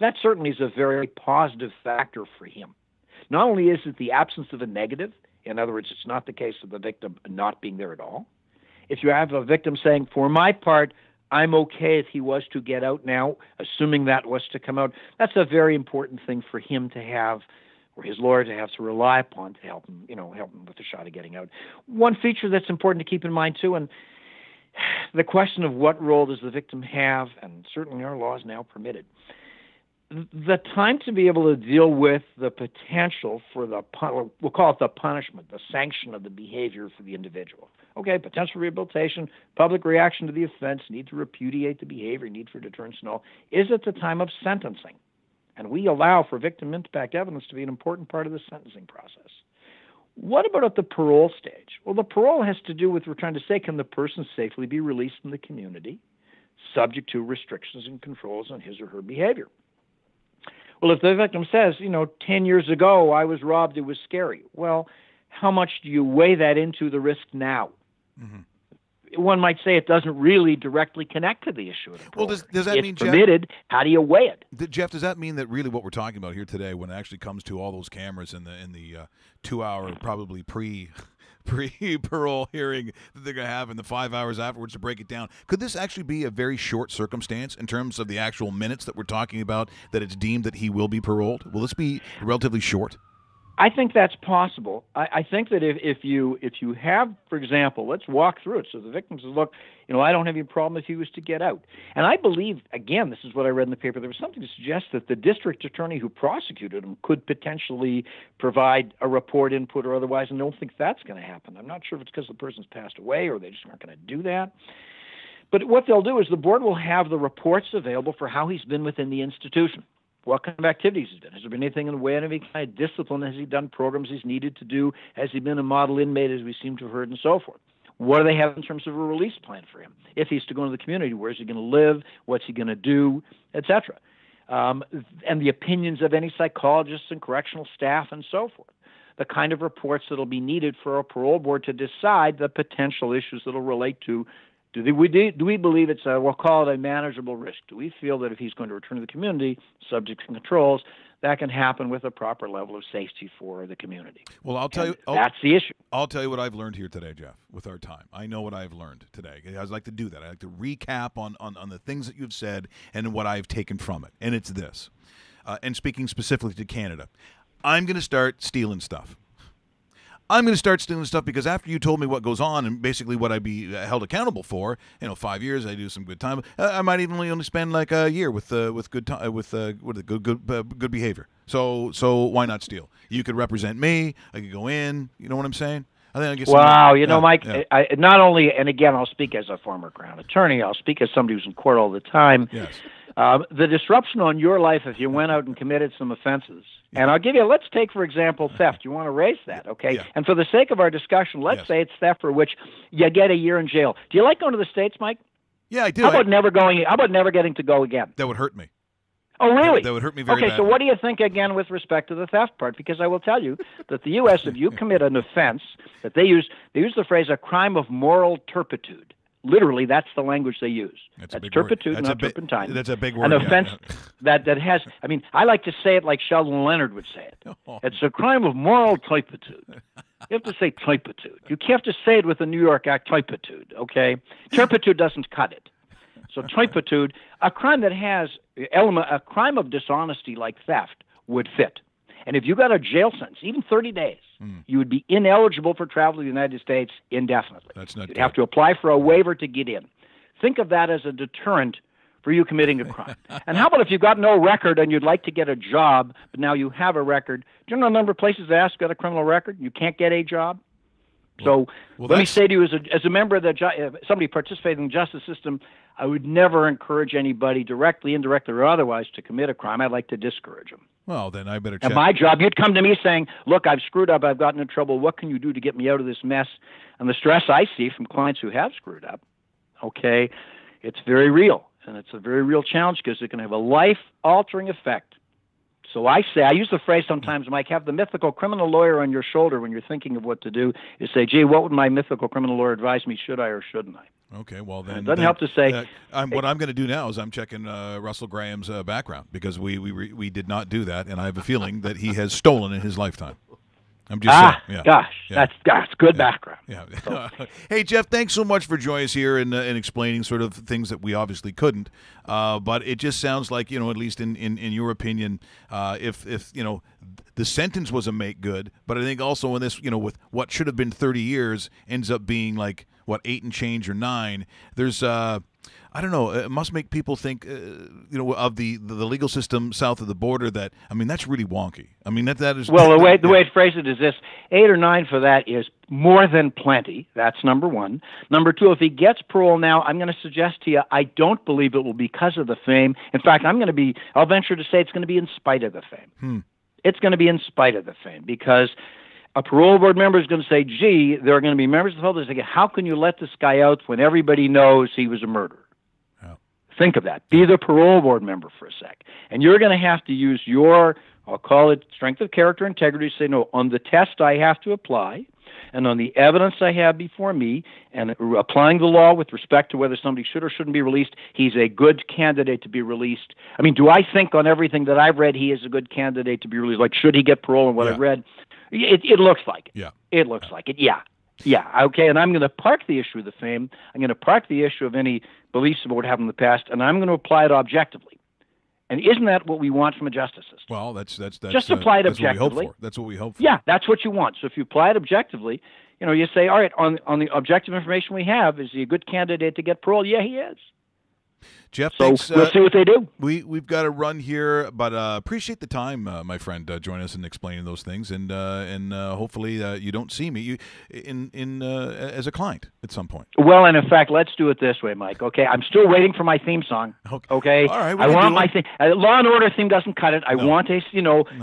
That certainly is a very positive factor for him. Not only is it the absence of a negative, in other words, it's not the case of the victim not being there at all. If you have a victim saying, for my part, I'm okay if he was to get out now, assuming that was to come out, that's a very important thing for him to have, or his lawyer to have to rely upon to help him, help him with the shot of getting out. One feature that's important to keep in mind, too, and the question of what role does the victim have, and certainly our laws now permit it, the time to be able to deal with the potential for we'll call it the punishment, the sanction of the behavior for the individual. Okay, potential rehabilitation, public reaction to the offense, need to repudiate the behavior, need for deterrence and all, is at the time of sentencing. And we allow for victim impact evidence to be an important part of the sentencing process. What about at the parole stage? Well, the parole has to do with, we're trying to say, can the person safely be released from the community, subject to restrictions and controls on his or her behavior? Well, if the victim says, 10 years ago I was robbed, it was scary. Well, how much do you weigh that into the risk now? Mm-hmm. One might say it doesn't really directly connect to the issue of the parole. Well, does that mean, Jeff, permitted? How do you weigh it? Jeff, does that mean that really what we're talking about here today, when it actually comes to all those cameras in the 2-hour probably pre-parole hearing that they're going to have in the 5 hours afterwards to break it down, could this actually be a very short circumstance in terms of the actual minutes that we're talking about, that it's deemed that he will be paroled? Will this be relatively short? I think that's possible. I think that if you have, for example, let's walk through it. So the victim says, look, I don't have any problem if he was to get out. And I believe, again, this is what I read in the paper, there was something to suggest that the district attorney who prosecuted him could potentially provide a report input or otherwise, and I don't think that's going to happen. I'm not sure if it's because the person's passed away or they just aren't going to do that. But what they'll do is the board will have the reports available for how he's been within the institution. What kind of activities he's done? Has there been anything in the way of any kind of discipline? Has he done programs he's needed to do? Has he been a model inmate, as we seem to have heard, and so forth? What do they have in terms of a release plan for him? If he's to go into the community, where's he going to live? What's he going to do, etc.? And the opinions of any psychologists and correctional staff and so forth. The kind of reports that will be needed for a parole board to decide the potential issues that will relate to do we believe it's we'll call it a manageable risk? Do we feel that if he's going to return to the community, subject to controls, that can happen with a proper level of safety for the community? Well, I'll tell you. That's the issue. I'll tell you what I've learned here today, Jeff, with our time. I know what I've learned today. I like to do that. I like to recap on the things that you've said and what I've taken from it. And it's this. And speaking specifically to Canada, I'm going to start stealing stuff. I'm going to start stealing stuff because after you told me what goes on and basically what I'd be held accountable for, 5 years, I do some good time. I might even only spend like a year with good behavior. So why not steal? You could represent me. I could go in. You know what I'm saying? I think I get. Wow, Mike. Yeah. I not only, and again, I'll speak as a former Crown attorney. I'll speak as somebody who's in court all the time. Yes. The disruption on your life if you went out and committed some offenses. And I'll give you, let's take, for example, theft. You want to raise that, okay? Yeah. And for the sake of our discussion, let's say it's theft for which you get a year in jail. Do you like going to the States, Mike? Yeah, I do. How about never getting to go again? That would hurt me. Oh, really? That would hurt me very badly. Okay, so what do you think, again, with respect to the theft part? Because I will tell you that the U.S., if you commit an offense, that they use the phrase a crime of moral turpitude. Literally, that's the language they use. That's turpitude, not turpentine. That's a big word. An offense that has, I like to say it like Sheldon Leonard would say it. It's a crime of moral turpitude. You have to say turpitude. You can't just say it with the New York act, turpitude, okay? Turpitude doesn't cut it. So turpitude, a crime that has a crime of dishonesty like theft would fit. And if you got a jail sentence, even 30 days, you would be ineligible for travel to the United States indefinitely. That's not You'd have to apply for a waiver to get in. Think of that as a deterrent for you committing a crime. And how about if you've got no record and you'd like to get a job, but now you have a record? Do you know the number of places they ask you got a criminal record? You can't get a job? So let me say to you, as a member of somebody participating in the justice system, I would never encourage anybody, directly, indirectly, or otherwise, to commit a crime. I'd like to discourage them. Well, then I better check. And my job, you'd come to me saying, look, I've screwed up, I've gotten in trouble, what can you do to get me out of this mess? And the stress I see from clients who have screwed up, okay, it's very real. And it's a very real challenge because it can have a life-altering effect. So I use the phrase sometimes, Mike, have the mythical criminal lawyer on your shoulder when you're thinking of what to do. You say, gee, what would my mythical criminal lawyer advise me? Should I or shouldn't I? Okay, well then. It doesn't help to say. What I'm going to do now is I'm checking Russell Graham's background because we did not do that, and I have a feeling that he has stolen in his lifetime. I'm just saying. Yeah. Gosh, yeah. That's good background. Yeah. So. Hey, Jeff, thanks so much for joining us here and explaining sort of things that we obviously couldn't. But it just sounds like, at least in your opinion, if the sentence was a make good, but I think also in this, with what should have been 30 years ends up being like, 8 and change or 9, there's I don't know. It must make people think, of the legal system south of the border. That that's really wonky. That is. Well, the way it phrased it is this: 8 or 9 for that is more than plenty. That's number one. Number two, if he gets parole now, I'm going to suggest to you, I don't believe it will be because of the fame. In fact, I'll venture to say it's going to be in spite of the fame. It's going to be in spite of the fame because a parole board member is going to say, gee, there are going to be members of the public saying, how can you let this guy out when everybody knows he was a murderer? Think of that. Be the parole board member for a sec. And you're going to have to use your, I'll call it strength of character, integrity, to say, no, on the test I have to apply, and on the evidence I have before me, and applying the law with respect to whether somebody should or shouldn't be released, he's a good candidate to be released. Do I think on everything that I've read he is a good candidate to be released? Like, should he get parole and what I've read? It looks like it. Yeah. It looks like it, yeah. Yeah, okay, and I'm going to park the issue of the fame. I'm going to park the issue of any beliefs about what happened in the past, and I'm going to apply it objectively. And isn't that what we want from a justice system? Well, that's just apply it that's objectively. What we hope for. That's what we hope for. Yeah, that's what you want. So if you apply it objectively, you say, all right, on the objective information we have, is he a good candidate to get parole? Yeah, he is. Jeff, so thanks. We'll see what they do. We've got to run here, but appreciate the time, my friend, joining us and explaining those things, and hopefully you don't see me as a client at some point. Well, and in fact, let's do it this way, Mike. Okay, I'm still waiting for my theme song. Okay, all right. I want my theme. Law and Order theme doesn't cut it. I want a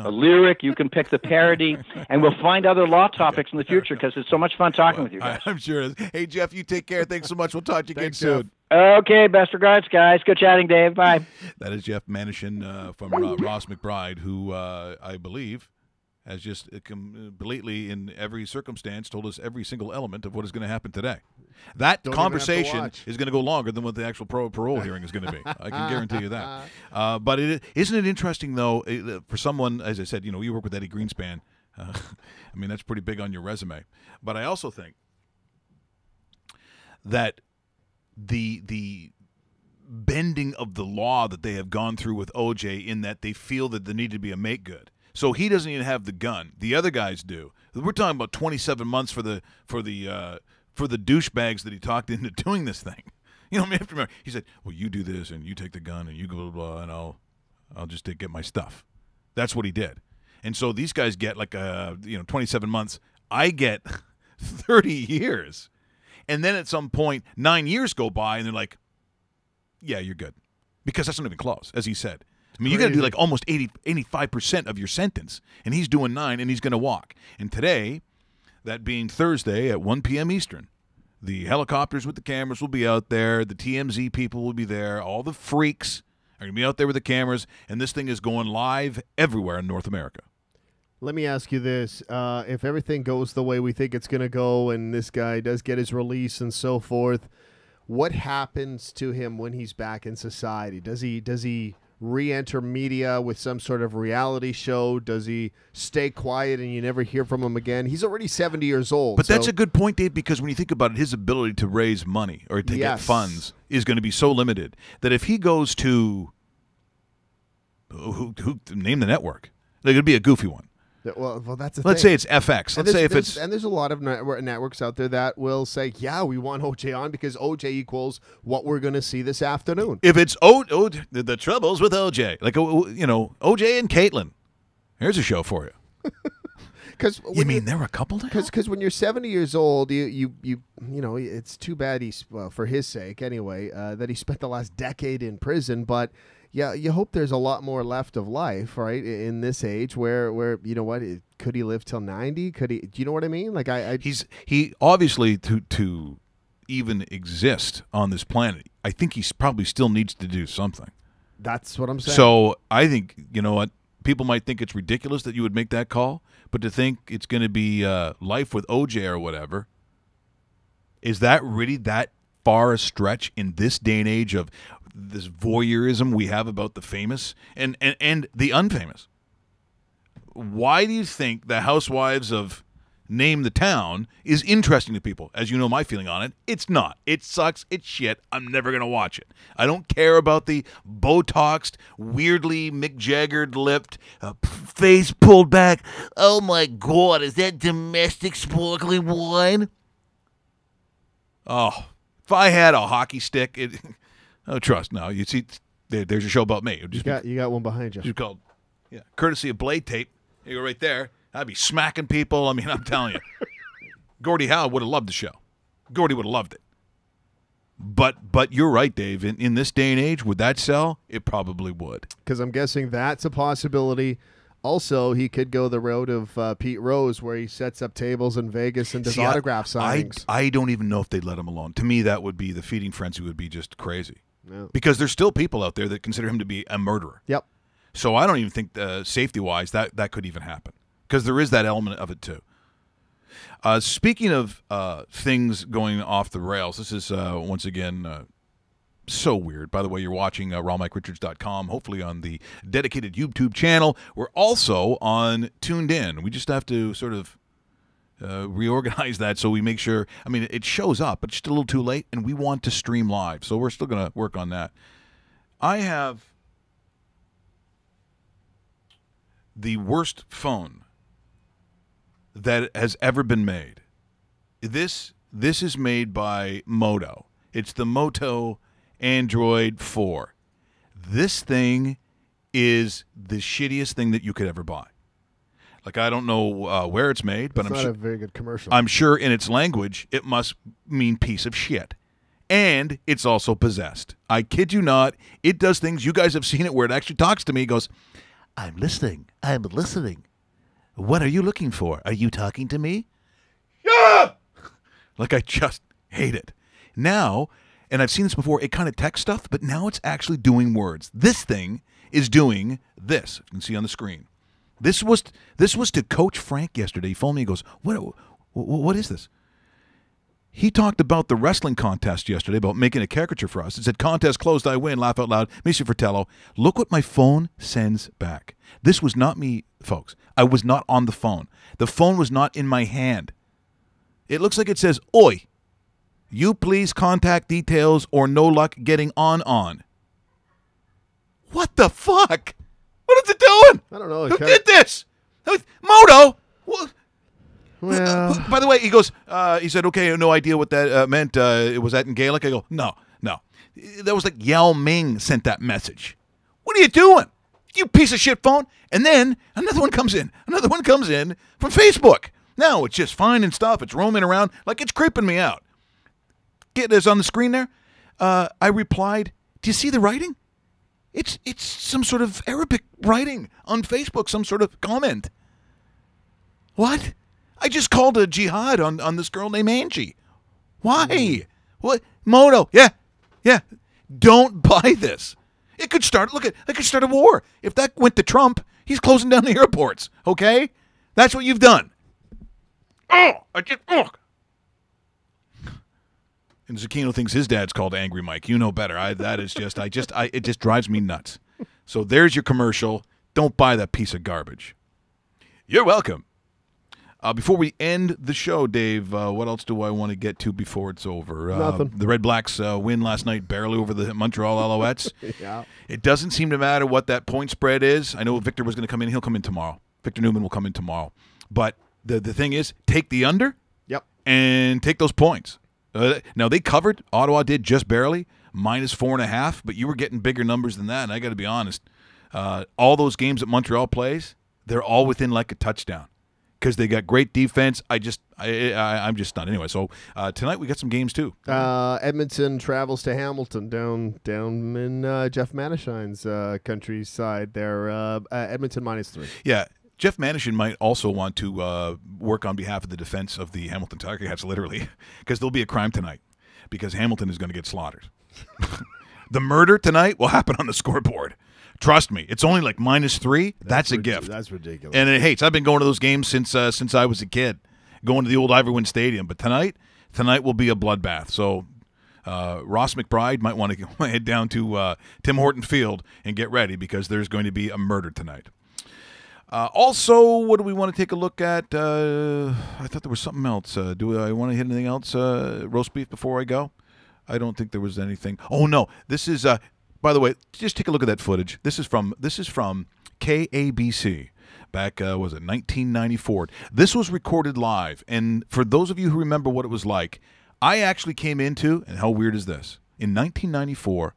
lyric. You can pick the parody, and we'll find other law topics in the future because it's so much fun talking with you guys. I'm sure it is. Hey, Jeff, you take care. Thanks so much. We'll talk to you again soon. Okay, best regards, guys. Good chatting, Dave. Bye. That is Jeff Manishin from Ross McBride, who I believe has just completely, in every circumstance, told us every single element of what is going to happen today. That conversation is going to go longer than what the actual parole hearing is going to be. I can guarantee you that. But isn't it interesting, though, for someone, as I said, you work with Eddie Greenspan. I mean, that's pretty big on your resume. But I also think that the bending of the law that they have gone through with OJ, in that they feel that there needed to be a make good. So he doesn't even have the gun. The other guys do. We're talking about 27 months for the douchebags that he talked into doing this thing. You have to remember. He said, "Well, you do this, and you take the gun, and you blah blah blah, and I'll just get my stuff." That's what he did. And so these guys get 27 months. I get 30 years. And then at some point, 9 years go by, and they're like, yeah, you're good. Because that's not even close, as he said. I mean, you got to do almost 85% of your sentence. And he's doing 9, and he's going to walk. And today, that being Thursday at 1 p.m. Eastern, the helicopters with the cameras will be out there. The TMZ people will be there. All the freaks are going to be out there with the cameras. And this thing is going live everywhere in North America. Let me ask you this. If everything goes the way we think it's going to go and this guy does get his release and so forth, what happens to him when he's back in society? Does he re-enter media with some sort of reality show? Does he stay quiet and you never hear from him again? He's already 70 years old. But that's a good point, Dave, because when you think about it, his ability to raise money or to get funds is going to be so limited that if he goes to who name the network, it could be a goofy one. Well, that's the Let's thing. say it's FX. Let's say if it's... And there's a lot of networks out there that will say, yeah, we want OJ on because OJ equals what we're going to see this afternoon. If it's the troubles with OJ, OJ and Caitlyn, here's a show for you. You mean they're a couple now? Because when you're 70 years old, you it's too bad for his sake anyway, that he spent the last decade in prison, but... Yeah, you hope there's a lot more left of life, right? In this age, where could he live till 90? Could he? Do you know what I mean? He obviously to even exist on this planet. I think he probably still needs to do something. That's what I'm saying. So I think people might think it's ridiculous that you would make that call, but to think it's going to be life with OJ or whatever, is that really that far a stretch in this day and age of this voyeurism we have about the famous and the unfamous? Why do you think the Housewives of Name the Town is interesting to people? As you know my feeling on it, it's not. It sucks. It's shit. I'm never going to watch it. I don't care about the Botoxed, weirdly Mick Jagger-lipped, face pulled back. Oh my God, is that domestic sparkling wine? Oh, if I had a hockey stick, trust. No, you see, there's a show about me. You got one behind you. It's called, courtesy of Blade Tape. You go right there. I'd be smacking people. I mean, I'm telling you, Gordie Howe would have loved the show. Gordie would have loved it. But you're right, Dave. In this day and age, would that sell? It probably would. Because I'm guessing that's a possibility. Also, he could go the road of Pete Rose, where he sets up tables in Vegas and does autograph signings. I don't even know if they'd let him alone. To me, that would be the feeding frenzy would be just crazy. Yeah. Because there's still people out there that consider him to be a murderer. Yep. So I don't even think safety-wise that could even happen. Because there is that element of it too. Speaking of things going off the rails, this is once again so weird. By the way, you're watching rawmike.richards.com, hopefully on the dedicated YouTube channel. We're also on Tuned In. We just have to sort of reorganize that so we make sure. I mean, it shows up, but it's still a little too late, and we want to stream live. So we're still going to work on that. I have the worst phone that has ever been made. This is made by Moto. It's the Moto Android 4. This thing is the shittiest thing that you could ever buy. Like, I don't know where it's made, but it's not a very good commercial. I'm sure in its language it must mean piece of shit. And it's also possessed. I kid you not. It does things. You guys have seen it where it actually talks to me. It goes, I'm listening. I'm listening. What are you looking for? Are you talking to me? Yeah! Like, I just hate it. Now, and I've seen this before, it kind of text stuff, but now it's actually doing words. This thing is doing this. You can see on the screen. This was to Coach Frank yesterday. He phoned me and goes, what is this? He talked about the wrestling contest yesterday, about making a caricature for us. It said, contest closed, I win, laugh out loud, Mr. Fratello. Look what my phone sends back. This was not me, folks. I was not on the phone. The phone was not in my hand. It looks like it says, Oi, you please contact details or no luck getting on. What the fuck? What is it doing? I don't know. Who did this? Moto? What? Well, by the way, he goes, he said, okay, no idea what that meant. Was that in Gaelic? I go, no. That was like Yao Ming sent that message. What are you doing? You piece of shit phone. And then another one comes in. From Facebook. Now it's just finding stuff. It's roaming around like it's creeping me out. Get this on the screen there. I replied, do you see the writing? It's some sort of Arabic writing on Facebook, some sort of comment. What? I just called a jihad on this girl named Angie. Why? What? Moto. Yeah. Don't buy this. It could start a war. If that went to Trump, he's closing down the airports. Okay? That's what you've done. And Zucchino thinks his dad's called Angry Mike. You know better. It just drives me nuts. So there's your commercial. Don't buy that piece of garbage. You're welcome. Before we end the show, Dave, what else do I want to get to before it's over? Nothing. The Red Blacks win last night barely over the Montreal Alouettes. Yeah. It doesn't seem to matter what that point spread is. I know Victor was going to come in. He'll come in tomorrow. Victor Newman will come in tomorrow. But the thing is, take the under. Yep. And take those points. Now, they covered. Ottawa did just barely, -4.5, but you were getting bigger numbers than that, and I got to be honest. All those games that Montreal plays, they're all within like a touchdown because they got great defense. I'm just stunned. Anyway, so tonight we got some games too. Edmonton travels to Hamilton down in Jeff Manishine's countryside there. Edmonton -3. Yeah. Jeff Manishin might also want to work on behalf of the defense of the Hamilton Tiger Cats, literally, because there'll be a crime tonight because Hamilton is going to get slaughtered. The murder tonight will happen on the scoreboard. Trust me, it's only like -3. That's a gift. That's ridiculous. And it hates. I've been going to those games since I was a kid, going to the old Iverwin Stadium. But tonight will be a bloodbath. So Ross McBride might want to head down to Tim Horton Field and get ready because there's going to be a murder tonight. Also, what do we want to take a look at? I thought there was something else. Do I want to hit anything else? Roast beef before I go? I don't think there was anything. Oh no, this is. By the way, just take a look at that footage. This is from KABC. Back was it 1994? This was recorded live, and for those of you who remember what it was like, I actually came into. And how weird is this? In 1994,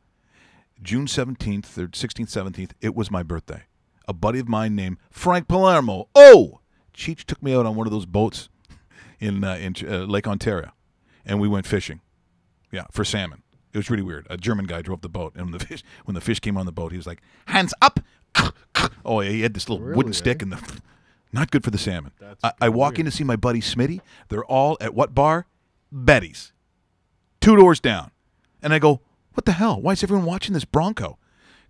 June 17th or 16th, 17th, it was my birthday. A buddy of mine named Frank Palermo. Cheech took me out on one of those boats in Lake Ontario, and we went fishing. Yeah, for salmon. It was really weird. A German guy drove the boat, and when the fish came on the boat, he was like, "Hands up!" Oh, yeah, he had this little wooden stick, and not good for the salmon. I walk in to see my buddy Smitty. They're all at what bar? Betty's. 2 doors down, and I go, "What the hell? Why is everyone watching this Bronco?"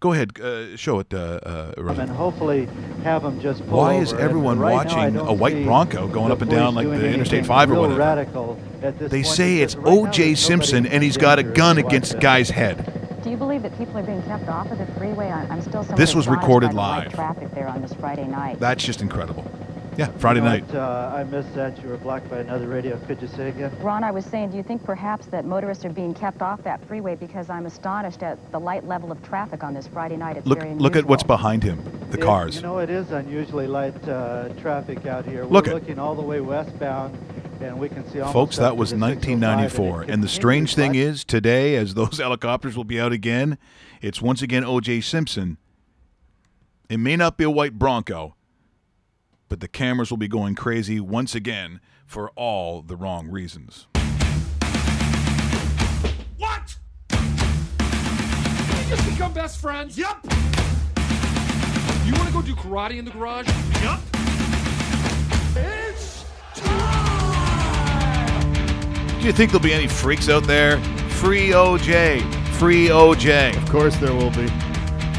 Go ahead, show it, Rosa. And hopefully have them just pull Why over. is everyone Right watching now, a white Bronco going up and down like the Interstate 5 or whatever? They say it's O.J. Simpson, and he's got a gun against the guy's head. Do you believe that people are being kept off of the freeway? I'm still This was recorded live. Traffic there on this Friday night. That's just incredible. Yeah, Friday night. I missed that. You were blocked by another radio. Could you say again? Ron, I was saying, do you think perhaps that motorists are being kept off that freeway? Because I'm astonished at the light level of traffic on this Friday night. It's very unusual. Look at what's behind him, the cars. You know, it is unusually light traffic out here. Look We're at looking all the way westbound, and we can see almost folks, that up was to the 1994. And the strange thing is, today, as those helicopters will be out again, it's once again O.J. Simpson. It may not be a white Bronco, but the cameras will be going crazy once again for all the wrong reasons. What? Did we just become best friends? Yup. You want to go do karate in the garage? Yup. It's time! Do you think there'll be any freaks out there? Free OJ. Free OJ. Of course there will be.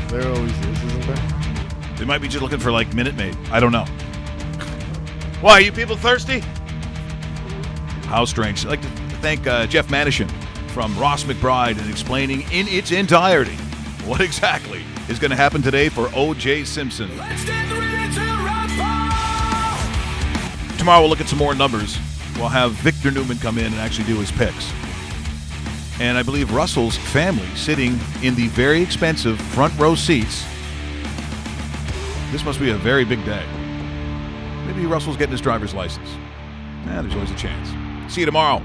There always is, isn't there? They might be just looking for, like, Minute Maid. I don't know. Why, are you people thirsty? How strange. I'd like to thank Jeff Manishin from Ross McBride and explaining in its entirety what exactly is going to happen today for O.J. Simpson. Tomorrow we'll look at some more numbers. We'll have Victor Newman come in and actually do his picks. And I believe Russell's family sitting in the very expensive front row seats. This must be a very big day. Maybe Russell's getting his driver's license. There's always a chance. See you tomorrow.